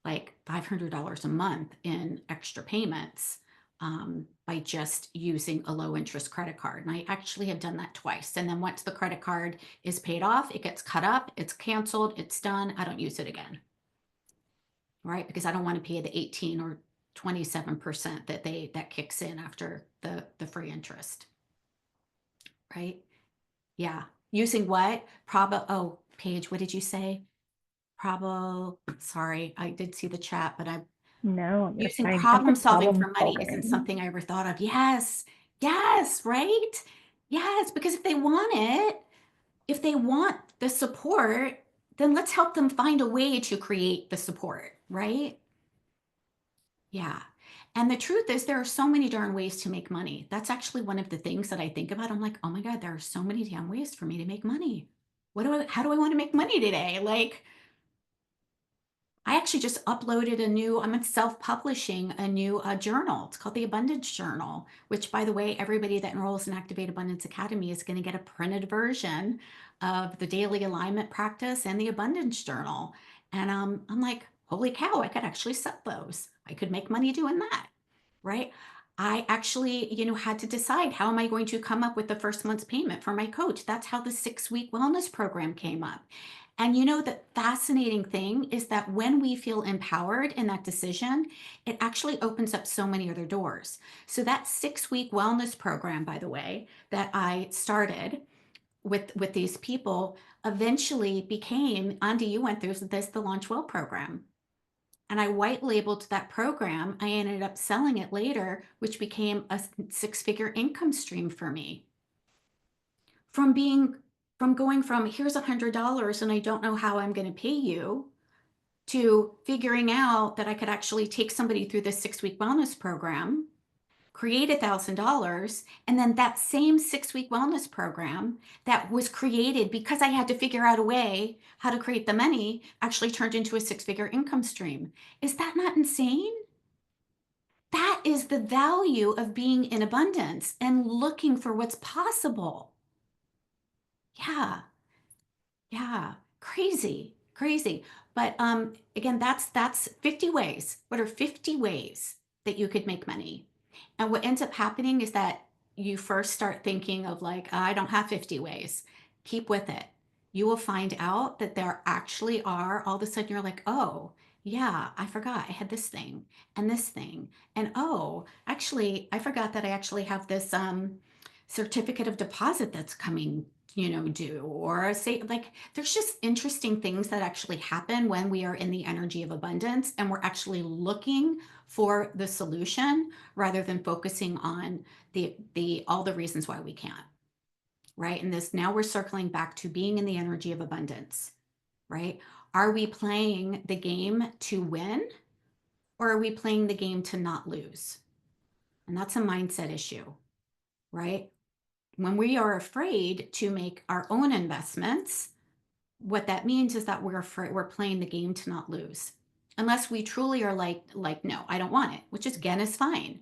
like $500 a month in extra payments, by just using a low interest credit card. And I actually have done that twice. And then once the credit card is paid off, it gets cut up, it's canceled, it's done. I don't use it again, right? Because I don't want to pay the 18 or 27% that kicks in after the free interest, right? Yeah. Using what? Paige, what did you say? Sorry, I did see the chat, but I'm No, you're using fine. I problem said solving for problem money isn't solving. something I ever thought of. Yes, yes, right? Yes, because if they want it, if they want the support, then let's help them find a way to create the support, right? Yeah. And the truth is, there are so many darn ways to make money. That's actually one of the things that I think about. I'm like, oh my God, there are so many damn ways for me to make money. How do I want to make money today? Like, I actually just uploaded I'm self-publishing a new journal. It's called the Abundance Journal, which, by the way, everybody that enrolls in Activate Abundance Academy is going to get a printed version of the daily alignment practice and the Abundance Journal. And I'm like, holy cow, I could actually sell those. I could make money doing that, right? I actually, had to decide, how am I going to come up with the first month's payment for my coach? That's how the 6-week wellness program came up. And the fascinating thing is that when we feel empowered in that decision, it actually opens up so many other doors. So that 6-week wellness program, by the way, that I started with these people eventually became, Andy, you went through this, the Launch Well program. And I white labeled that program. I ended up selling it later, which became a 6-figure income stream for me. From going from here's $100 and I don't know how I'm going to pay you, to figuring out that I could actually take somebody through this 6-week wellness program, create $1,000, and then that same 6-week wellness program that was created because I had to figure out a way how to create the money actually turned into a 6-figure income stream. Is that not insane? That is the value of being in abundance and looking for what's possible. Yeah. Yeah, crazy, crazy. But again, that's 50 ways. What are 50 ways that you could make money? And what ends up happening is that you first start thinking of like, I don't have 50 ways. Keep with it. You will find out that there actually are, all of a sudden you're like, oh, yeah, I forgot I had this thing and this thing. And oh, actually, I forgot that I actually have this certificate of deposit that's coming due, or say, like, there's just interesting things that actually happen when we are in the energy of abundance and we're actually looking for the solution rather than focusing on the all the reasons why we can't, right? And this, now we're circling back to being in the energy of abundance, right? Are we playing the game to win, or are we playing the game to not lose? And that's a mindset issue, right? When we are afraid to make our own investments, what that means is that we're afraid, we're playing the game to not lose. Unless we truly are like, no, I don't want it, which is, again, is fine,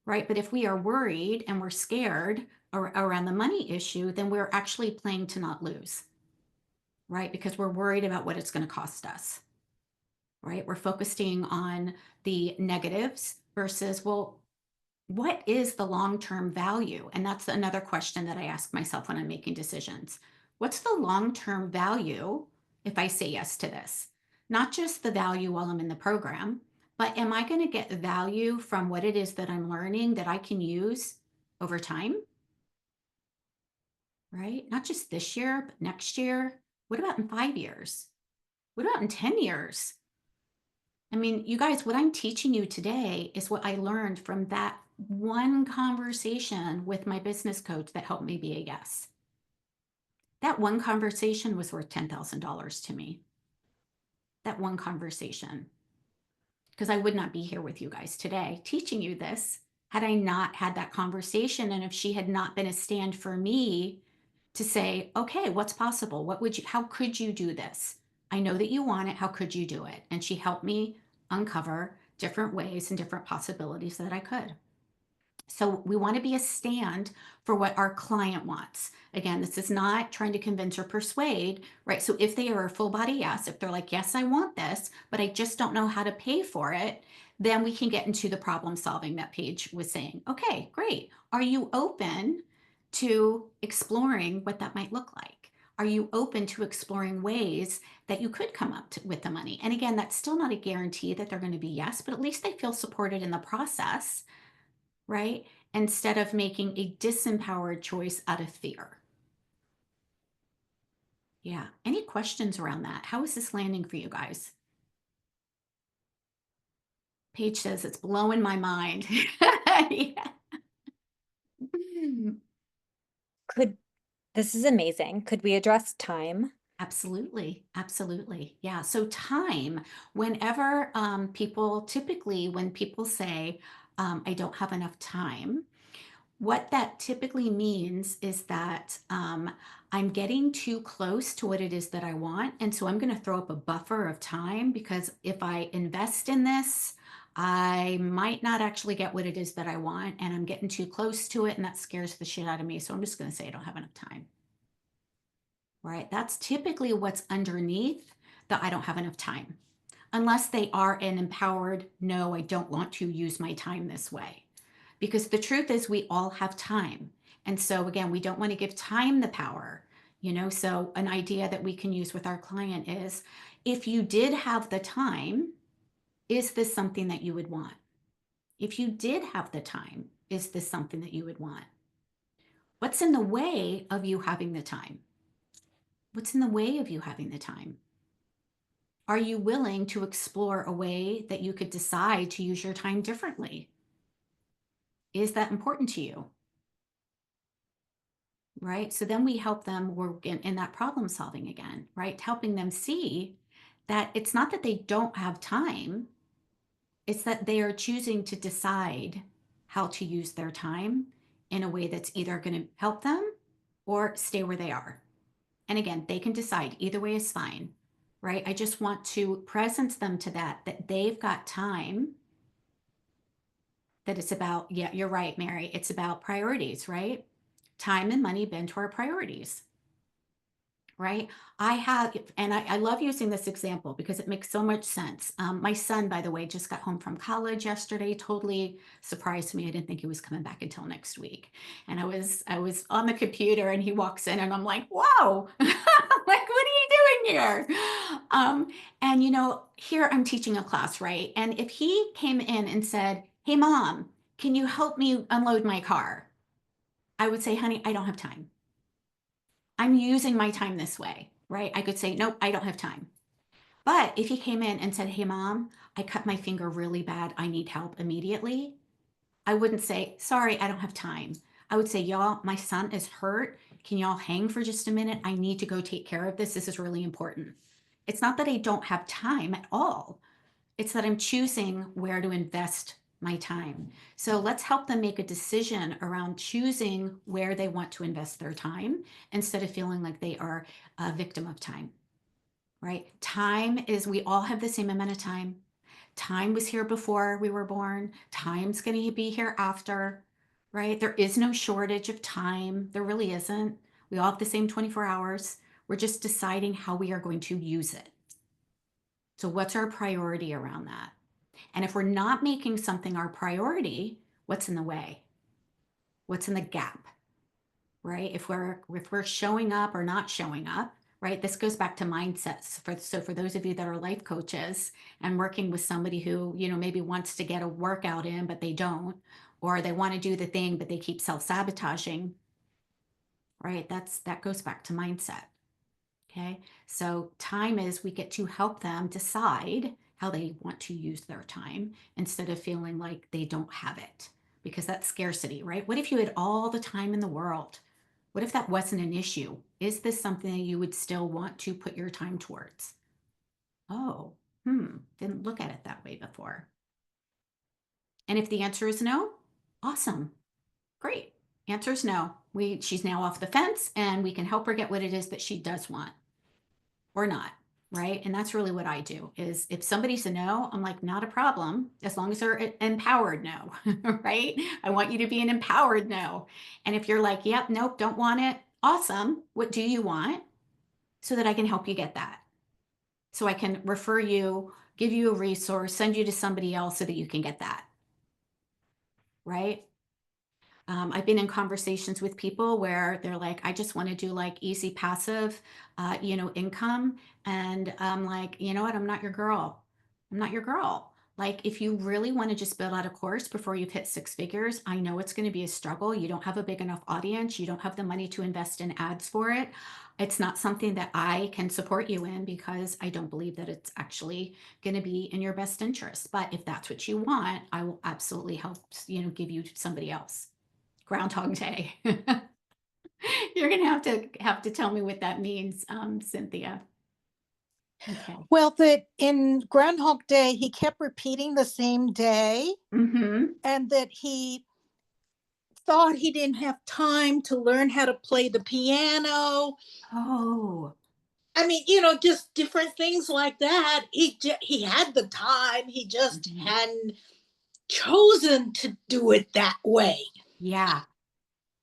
right? But if we are worried and we're scared around the money issue, then we're actually playing to not lose, right? Because we're worried about what it's going to cost us, right? We're focusing on the negatives versus, well, what is the long-term value? And that's another question that I ask myself when I'm making decisions. What's the long-term value if I say yes to this? Not just the value while I'm in the program, but am I going to get value from what it is that I'm learning that I can use over time? Right? Not just this year, but next year. What about in 5 years? What about in 10 years? I mean, you guys, what I'm teaching you today is what I learned from that one conversation with my business coach that helped me be a yes. That one conversation was worth $10,000 to me. That one conversation. Because I would not be here with you guys today teaching you this had I not had that conversation. And if she had not been a stand for me to say, okay, what's possible? How could you do this? I know that you want it. How could you do it? And she helped me uncover different ways and different possibilities that I could. So we want to be a stand for what our client wants. Again, this is not trying to convince or persuade, right? So if they are a full body yes, if they're like, yes, I want this, but I just don't know how to pay for it, then we can get into the problem solving that Paige was saying. Okay, great. Are you open to exploring what that might look like? Are you open to exploring ways that you could come up with the money? And again, that's still not a guarantee that they're going to be yes, but at least they feel supported in the process, right? Instead of making a disempowered choice out of fear. Yeah. Any questions around that? How is this landing for you guys? Paige says it's blowing my mind. Yeah. This is amazing. Could we address time? Absolutely. Absolutely. Yeah. So time, whenever typically when people say, I don't have enough time, what that typically means is that I'm getting too close to what it is that I want. And so I'm going to throw up a buffer of time, because if I invest in this, I might not actually get what it is that I want. And I'm getting too close to it. And that scares the shit out of me. So I'm just going to say I don't have enough time. Right? That's typically what's underneath the I don't have enough time. Unless they are an empowered, no, I don't want to use my time this way. Because the truth is, we all have time. And so, again, we don't want to give time the power. So an idea that we can use with our client is, if you did have the time, is this something that you would want? If you did have the time, is this something that you would want? What's in the way of you having the time? What's in the way of you having the time? Are you willing to explore a way that you could decide to use your time differently? Is that important to you? Right? So then we help them work in that problem solving again, right? Helping them see that it's not that they don't have time, it's that they are choosing to decide how to use their time in a way that's either going to help them or stay where they are. And again, they can decide, either way is fine, right? I just want to presence them to that they've got time, that it's about, yeah, you're right, Mary, it's about priorities, right? Time and money bend to our priorities, right? I love using this example because it makes so much sense. My son, by the way, just got home from college yesterday. Totally surprised me. I didn't think he was coming back until next week. And I was on the computer, and he walks in, and I'm like, whoa, like, what are you doing here? And here I'm teaching a class, right? And if he came in and said, hey, mom, can you help me unload my car? I would say, honey, I don't have time. I'm using my time this way, right? I could say, nope, I don't have time. But if he came in and said, hey, mom, I cut my finger really bad, I need help immediately, I wouldn't say, sorry, I don't have time. I would say, y'all, my son is hurt. Can y'all hang for just a minute? I need to go take care of this. This is really important. It's not that I don't have time at all. It's that I'm choosing where to invest my time. So let's help them make a decision around choosing where they want to invest their time, instead of feeling like they are a victim of time, right? Time is, we all have the same amount of time. Time was here before we were born. Time's going to be here after, right? There is no shortage of time. There really isn't. We all have the same 24 hours. We're just deciding how we are going to use it. So what's our priority around that? And if we're not making something our priority, what's in the way? What's in the gap? Right? If we're showing up or not showing up, right? This goes back to mindsets. So for those of you that are life coaches and working with somebody who, maybe wants to get a workout in, but they don't, or they want to do the thing, but they keep self-sabotaging, right? That goes back to mindset. Okay. So time is, we get to help them decide how they want to use their time, instead of feeling like they don't have it, because that's scarcity, right? What if you had all the time in the world? What if that wasn't an issue? Is this something that you would still want to put your time towards? Oh, didn't look at it that way before. And if the answer is no, awesome. Great. Answer is no. She's now off the fence, and we can help her get what it is that she does want. Or not, right? And that's really what I do, is if somebody's a no, I'm like, not a problem, as long as they're empowered no, right? I want you to be an empowered no. And if you're like, yep, nope, don't want it, awesome. What do you want? So that I can help you get that. So I can refer you, give you a resource, send you to somebody else so that you can get that, right? I've been in conversations with people where they're like, I just want to do like easy passive, income. And I'm like, you know what? I'm not your girl. I'm not your girl. Like, if you really want to just build out a course before you've hit six figures, I know it's going to be a struggle. You don't have a big enough audience. You don't have the money to invest in ads for it. It's not something that I can support you in, because I don't believe that it's actually going to be in your best interest. But if that's what you want, I will absolutely help, give you somebody else. Groundhog Day. You're gonna have to tell me what that means, Cynthia. Okay. Well, that in Groundhog Day, he kept repeating the same day, Mm-hmm. and that he thought he didn't have time to learn how to play the piano. Oh, I mean, just different things like that. He had the time. He just mhm. hadn't chosen to do it that way. Yeah.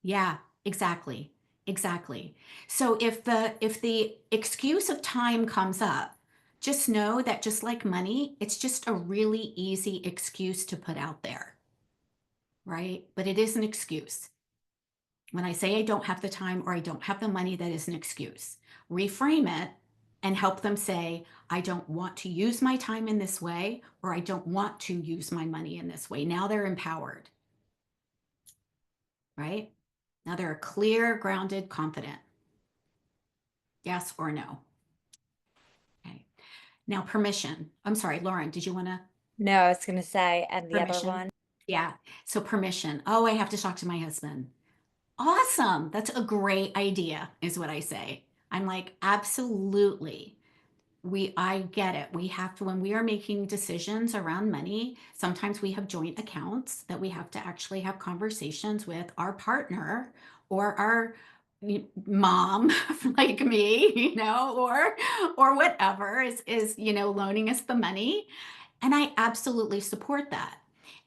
Yeah, exactly. Exactly. So if the excuse of time comes up, just know that just like money, it's just a really easy excuse to put out there, right? But it is an excuse. When I say I don't have the time or I don't have the money, that is an excuse. Reframe it and help them say, I don't want to use my time in this way, or I don't want to use my money in this way. Now they're empowered, right? Now they're clear, grounded, confident. Yes or no? Okay. Now permission. I'm sorry, Lauren, did you want to No, I was gonna say, and the other permission? one. Yeah. So permission. Oh, I have to talk to my husband. Awesome. That's a great idea, is what I say. I'm like, absolutely. I get it. We have to, when we are making decisions around money, sometimes we have joint accounts that we have to actually have conversations with our partner or our mom, like me, or whatever is loaning us the money. And I absolutely support that.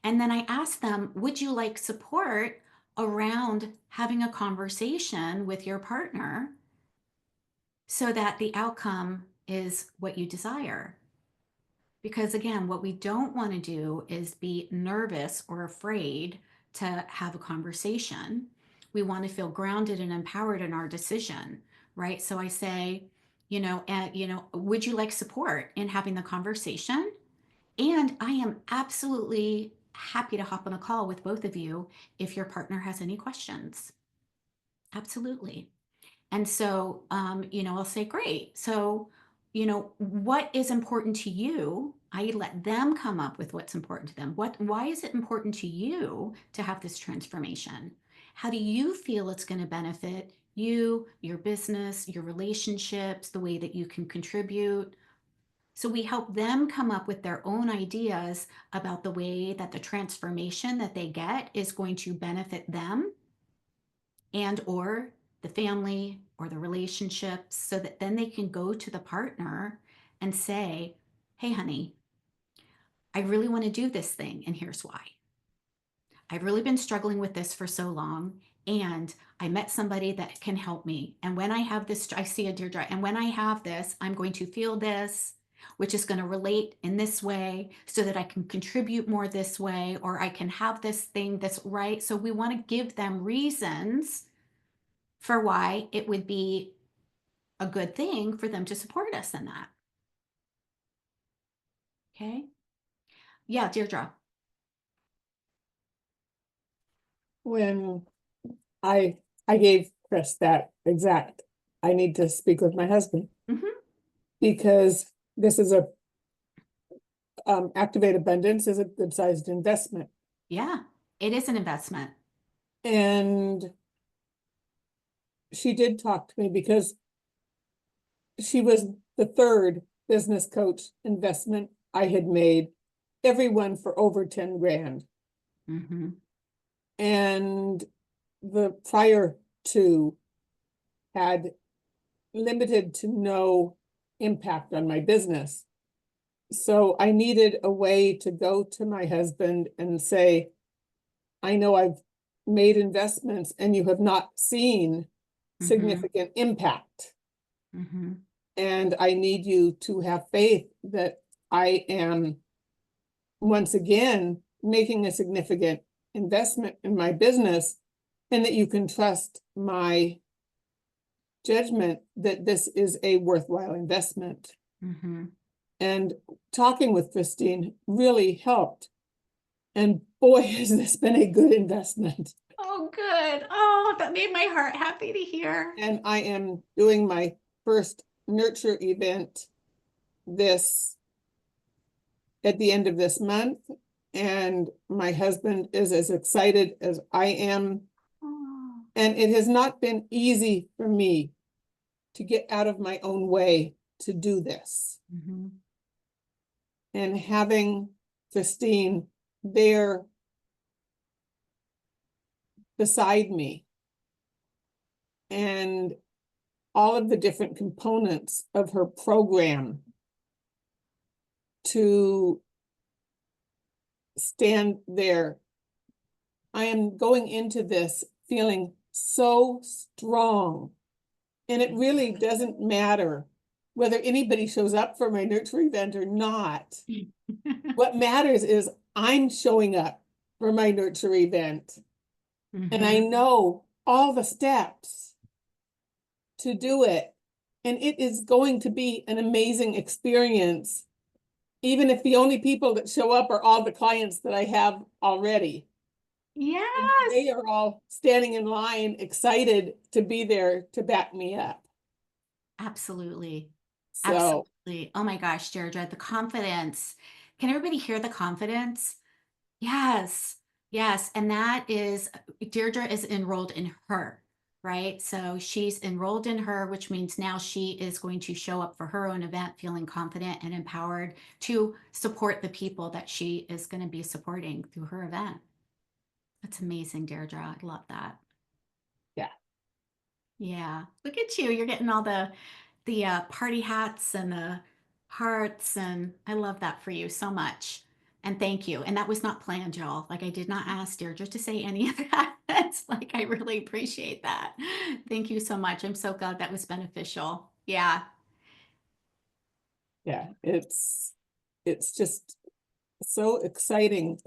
And then I ask them, would you like support around having a conversation with your partner so that the outcome is what you desire? Because again, what we don't want to do is be nervous or afraid to have a conversation. We want to feel grounded and empowered in our decision, right? So I say, would you like support in having the conversation? And I am absolutely happy to hop on a call with both of you if your partner has any questions. Absolutely. And so, I'll say, great. So, what is important to you? I let them come up with what's important to them. Why is it important to you to have this transformation? How do you feel it's going to benefit you, your business, your relationships, the way that you can contribute? So we help them come up with their own ideas about the way that the transformation that they get is going to benefit them and or the family or the relationships, so that then they can go to the partner and say, hey honey, I really want to do this thing and here's why. I've really been struggling with this for so long, and I met somebody that can help me. And when I have this, I see a Deirdre, and when I have this, I'm going to feel this, which is going to relate in this way so that I can contribute more this way, or I can have this thing that's right. So we want to give them reasons for why it would be a good thing for them to support us in that. Okay. Yeah, Deirdre. When I gave Chris that exact, I need to speak with my husband Mm-hmm. because this is a Activate Abundance is a good sized investment. Yeah, it is an investment. And she did talk to me because she was the third business coach investment I had made, everyone for over 10 grand. Mm-hmm. And the prior two had limited to no impact on my business. So I needed a way to go to my husband and say, I know I've made investments and you have not seen significant impact. Mm-hmm. And I need you to have faith that I am once again making a significant investment in my business, and that you can trust my judgment that this is a worthwhile investment. Mm-hmm. And talking with Christine really helped. And boy, has this been a good investment. Oh, good. Oh, that made my heart happy to hear. And I am doing my first nurture event at the end of this month. And my husband is as excited as I am. Oh. And it has not been easy for me to get out of my own way to do this. Mm-hmm. And having Christine there beside me. And all of the different components of her program to stand there. I am going into this feeling so strong. And it really doesn't matter whether anybody shows up for my nurture event or not. What matters is I'm showing up for my nurture event. And I know all the steps to do it. And it is going to be an amazing experience, even if the only people that show up are all the clients that I have already. Yes. And they are all standing in line, excited to be there to back me up. Absolutely. So, Absolutely. Oh my gosh, Deirdre, the confidence. Can everybody hear the confidence? Yes. Yes. And that is, Deirdre is enrolled in her, right? So she's enrolled in her, which means now she is going to show up for her own event feeling confident and empowered to support the people that she is going to be supporting through her event. That's amazing, Deirdre. I love that. yeah. Yeah. Look at you. You're getting all the party hats and the hearts, and I love that for you so much. And thank you. And that was not planned, y'all. Like I did not ask Deirdre to say any of that. It's like I really appreciate that. Thank you so much. I'm so glad that was beneficial. Yeah. Yeah, it's just so exciting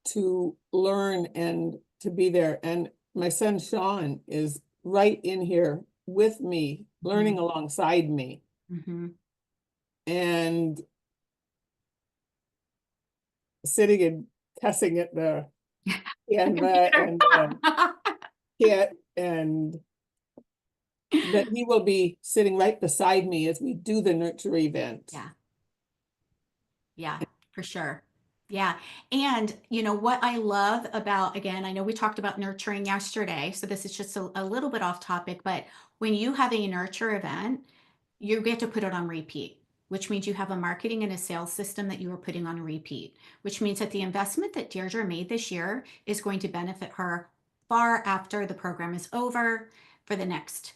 to learn and to be there. And my son Sean is right in here with me, learning alongside me. Mm-hmm. And sitting and cussing at the Canva and kit, and that he will be sitting right beside me as we do the nurture event. Yeah. Yeah, for sure. Yeah. And you know what I love about, again, I know we talked about nurturing yesterday, so this is just a little bit off topic, but when you have a nurture event, you get to put it on repeat, which means you have a marketing and a sales system that you are putting on repeat, which means that the investment that Deirdre made this year is going to benefit her far after the program is over, for the next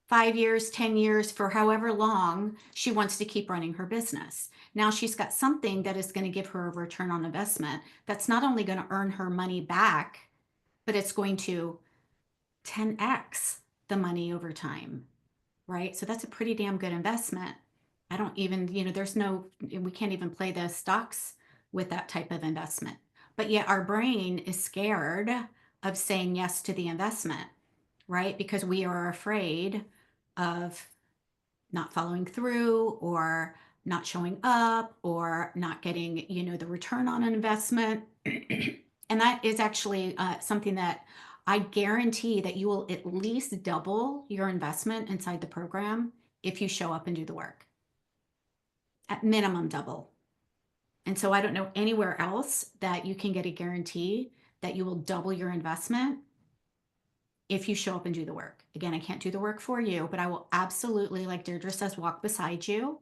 5 years, 10 years, for however long she wants to keep running her business. Now she's got something that is going to give her a return on investment that's not only going to earn her money back, but it's going to 10x the money over time, right? So that's a pretty damn good investment. I don't even, we can't even play the stocks with that type of investment. But yet our brain is scared of saying yes to the investment, right? Because we are afraid of not following through, or not showing up, or not getting, the return on an investment. And that is actually something that I guarantee that you will at least double your investment inside the program if you show up and do the work. At minimum, double. And so I don't know anywhere else that you can get a guarantee that you will double your investment if you show up and do the work. Again, I can't do the work for you, but I will absolutely, like Deirdre says, walk beside you.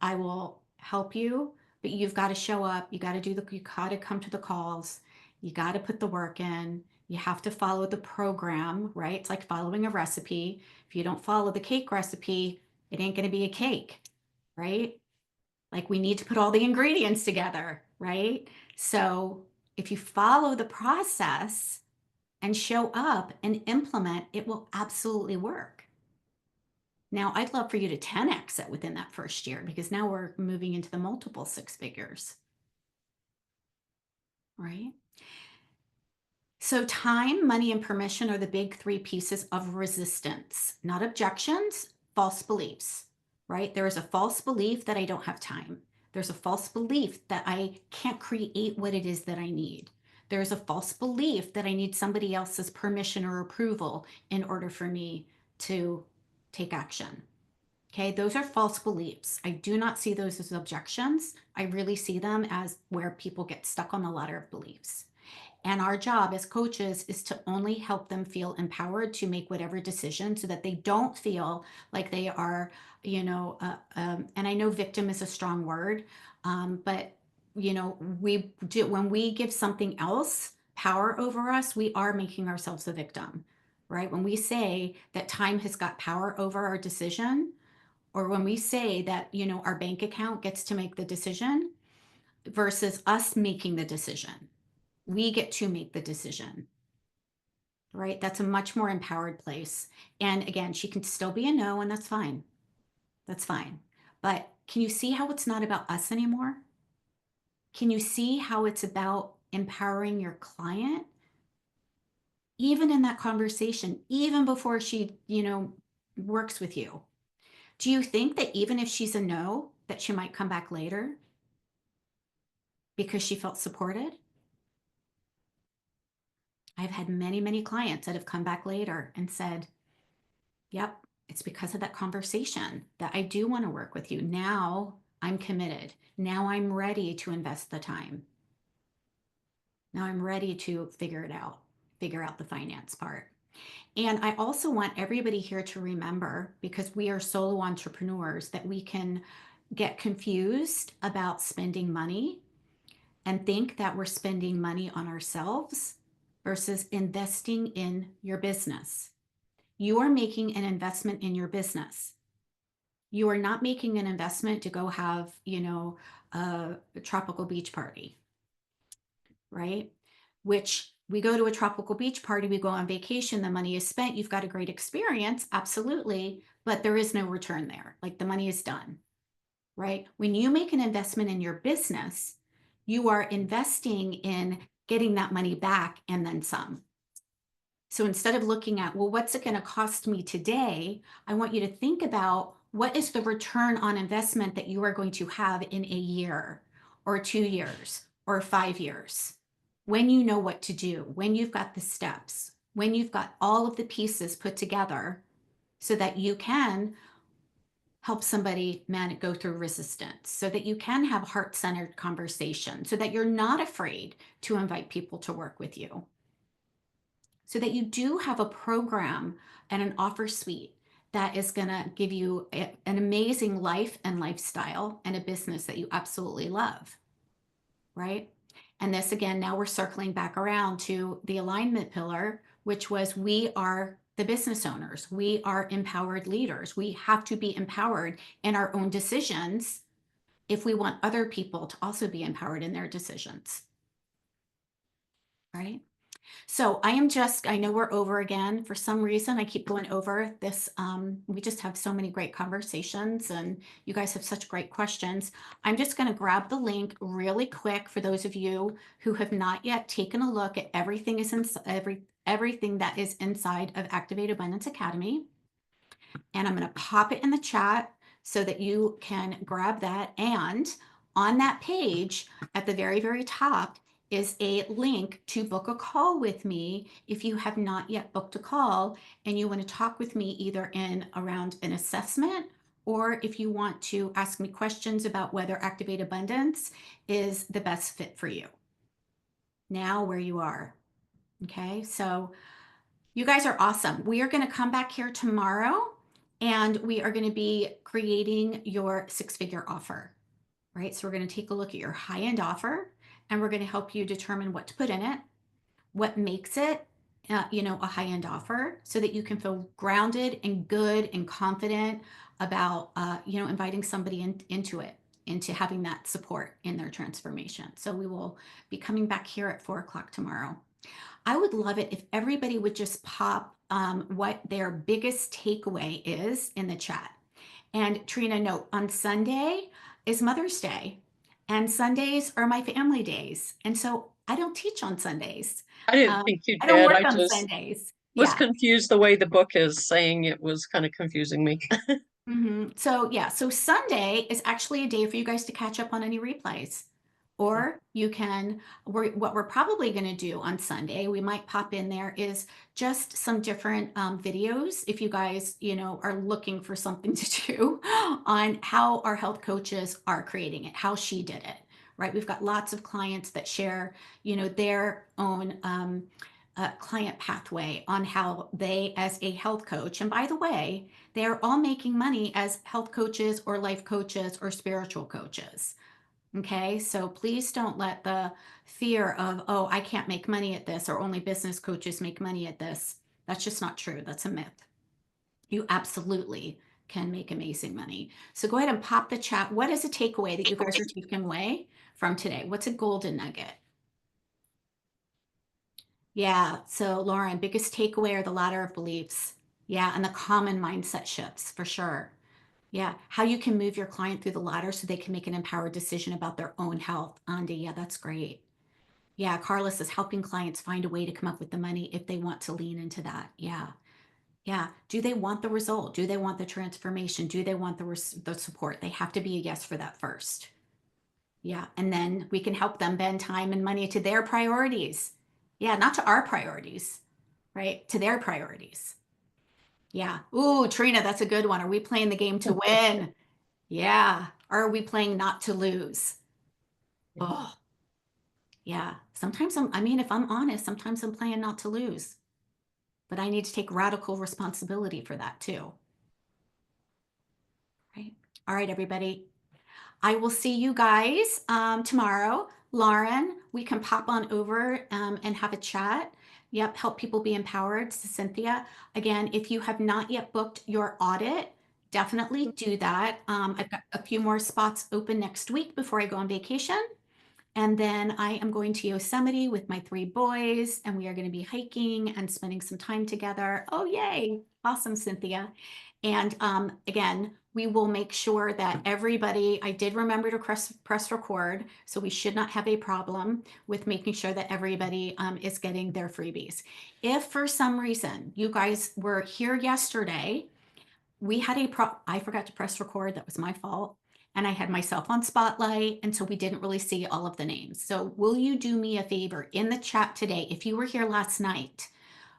I will help you, but you've got to show up. You got to come to the calls. You got to put the work in. You have to follow the program, right? It's like following a recipe. If you don't follow the cake recipe, it ain't going to be a cake, right? Like we need to put all the ingredients together, right? So if you follow the process and show up and implement, it will absolutely work. Now, I'd love for you to 10x it within that first year, because now we're moving into the multiple six figures, right? So time, money, and permission are the big three pieces of resistance, not objections, false beliefs, right? There is a false belief that I don't have time. There's a false belief that I can't create what it is that I need. There's a false belief that I need somebody else's permission or approval in order for me to take action. Okay, those are false beliefs. I do not see those as objections. I really see them as where people get stuck on the ladder of beliefs. And our job as coaches is to only help them feel empowered to make whatever decision, so that they don't feel like they are, and I know victim is a strong word, but we do, when we give something else power over us, we are making ourselves a victim, right? When we say that time has got power over our decision, or when we say that, you know, our bank account gets to make the decision versus us making the decision, we get to make the decision, right? That's a much more empowered place. And again, she can still be a no, and that's fine. That's fine. But can you see how it's not about us anymore? Can you see how it's about empowering your client? Even in that conversation, even before she, you know, works with you. Do you think that even if she's a no, that she might come back later because she felt supported? I've had many, many clients that have come back later and said, yep, it's because of that conversation that I do want to work with you. Now I'm committed. Now I'm ready to invest the time. Now I'm ready to figure out the finance part. And I also want everybody here to remember, because we are solo entrepreneurs, that we can get confused about spending money and think that we're spending money on ourselves versus investing in your business. You are making an investment in your business. You are not making an investment to go have, you know, a tropical beach party, right? Which we go to a tropical beach party, we go on vacation, the money is spent, you've got a great experience, absolutely, but there is no return there. Like the money is done, right? When you make an investment in your business, you are investing in getting that money back and then some. So instead of looking at, well, what's it going to cost me today? I want you to think about what is the return on investment that you are going to have in a year or 2 years or 5 years, when you know what to do, when you've got the steps, when you've got all of the pieces put together so that you can help somebody go through resistance, so that you can have heart-centered conversation, so that you're not afraid to invite people to work with you, so that you do have a program and an offer suite that is going to give you an amazing life and lifestyle and a business that you absolutely love, right? And this, again, now we're circling back around to the alignment pillar, which was we are the business owners. We are empowered leaders. We have to be empowered in our own decisions if we want other people to also be empowered in their decisions, right? So I know we're over again. For some reason, I keep going over this. We just have so many great conversations and you guys have such great questions. I'm just going to grab the link really quick for those of you who have not yet taken a look at everything that is inside of Activate Abundance Academy. And I'm going to pop it in the chat so that you can grab that. And on that page at the very, very top is a link to book a call with me if you have not yet booked a call and you want to talk with me either in around an assessment, or if you want to ask me questions about whether Activate Abundance is the best fit for you now where you are. Okay, so you guys are awesome. We are going to come back here tomorrow and we are going to be creating your six-figure offer, right? So we're going to take a look at your high-end offer and we're going to help you determine what to put in it, what makes it, a high-end offer, so that you can feel grounded and good and confident about, inviting somebody into having that support in their transformation. So we will be coming back here at 4:00 tomorrow. I would love it if everybody would just pop what their biggest takeaway is in the chat. And Trina, note, on Sunday is Mother's Day, and Sundays are my family days. And so I don't teach on Sundays. I didn't think you I don't did. work I on just Sundays. was Yeah. confused the way the book is saying it was kind of confusing me. So Sunday is actually a day for you guys to catch up on any replays. Or you can, what we're probably going to do on Sunday, we might pop in there, is just some different videos if you guys, are looking for something to do on how our health coaches are creating it, how she did it, right? We've got lots of clients that share, their own client pathway on how they, as a health coach, and by the way, they're all making money as health coaches or life coaches or spiritual coaches. Okay, so please don't let the fear of, oh, I can't make money at this, or only business coaches make money at this. That's just not true. That's a myth. You absolutely can make amazing money. So go ahead and pop the chat. What is a takeaway that you guys are taking away from today? What's a golden nugget? Yeah, so Lauren, biggest takeaway are the ladder of beliefs. Yeah, and the common mindset shifts for sure. Yeah, how you can move your client through the ladder so they can make an empowered decision about their own health. Andy, yeah, that's great. Yeah, Carlos is helping clients find a way to come up with the money if they want to lean into that. Yeah. Yeah. Do they want the result? Do they want the transformation? Do they want the support? They have to be a yes for that first. Yeah. And then we can help them bend time and money to their priorities. Yeah. Not to our priorities, right? To their priorities. Yeah. Ooh, Trina, that's a good one. Are we playing the game to win? Yeah. Or are we playing not to lose? Oh, yeah. Sometimes I mean, if I'm honest, sometimes I'm playing not to lose, but I need to take radical responsibility for that too. Right. All right, everybody. I will see you guys tomorrow. Lauren, we can pop on over and have a chat. Yep, help people be empowered. Cynthia, again, if you have not yet booked your audit, definitely do that. I've got a few more spots open next week before I go on vacation. And then I am going to Yosemite with my 3 boys, and we are going to be hiking and spending some time together. Oh, yay. Awesome, Cynthia. And again, we will make sure that everybody, I did remember to press record, so we should not have a problem with making sure that everybody is getting their freebies. If for some reason you guys were here yesterday, we had I forgot to press record. That was my fault. And I had myself on spotlight. And so we didn't really see all of the names. So will you do me a favor in the chat today? If you were here last night,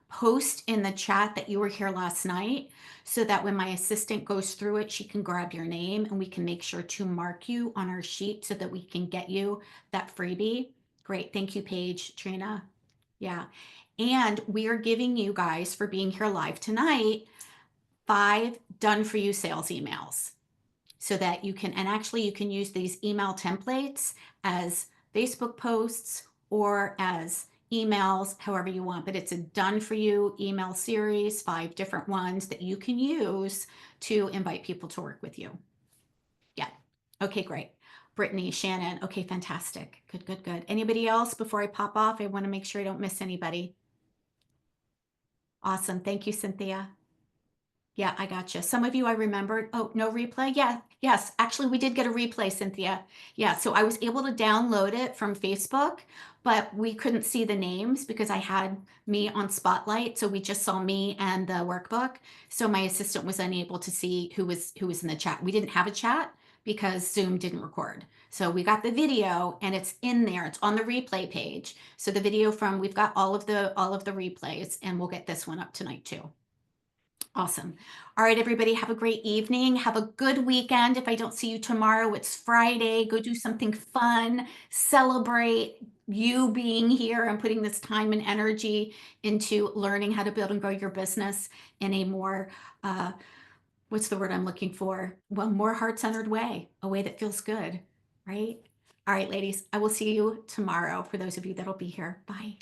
post in the chat that you were here last night so that when my assistant goes through it, she can grab your name and we can make sure to mark you on our sheet so that we can get you that freebie. Great. Thank you, Paige, Trina. Yeah. And we are giving you guys, for being here live tonight, 5 done for you sales emails so that you can, and actually you can use these email templates as Facebook posts or as emails, however you want, but it's a done for you email series, 5 different ones that you can use to invite people to work with you. Yeah. Okay, great. Brittany, Shannon. Okay, fantastic. Good, good, good. Anybody else before I pop off? I want to make sure I don't miss anybody. Awesome. Thank you, Cynthia. Yeah, I gotcha. Some of you I remembered. Oh, no replay? Yeah, yes. Actually, we did get a replay, Cynthia. Yeah, so I was able to download it from Facebook, but we couldn't see the names because I had me on Spotlight. So we just saw me and the workbook. So my assistant was unable to see who was in the chat. We didn't have a chat because Zoom didn't record. So we got the video and it's in there. It's on the replay page. So the video we've got all of the replays, and we'll get this one up tonight too. Awesome. All right, everybody, have a great evening. Have a good weekend. If I don't see you tomorrow, it's Friday. Go do something fun. Celebrate you being here and putting this time and energy into learning how to build and grow your business in a more, what's the word I'm looking for? Well, more heart-centered way, a way that feels good, right? All right, ladies, I will see you tomorrow for those of you that'll be here. Bye.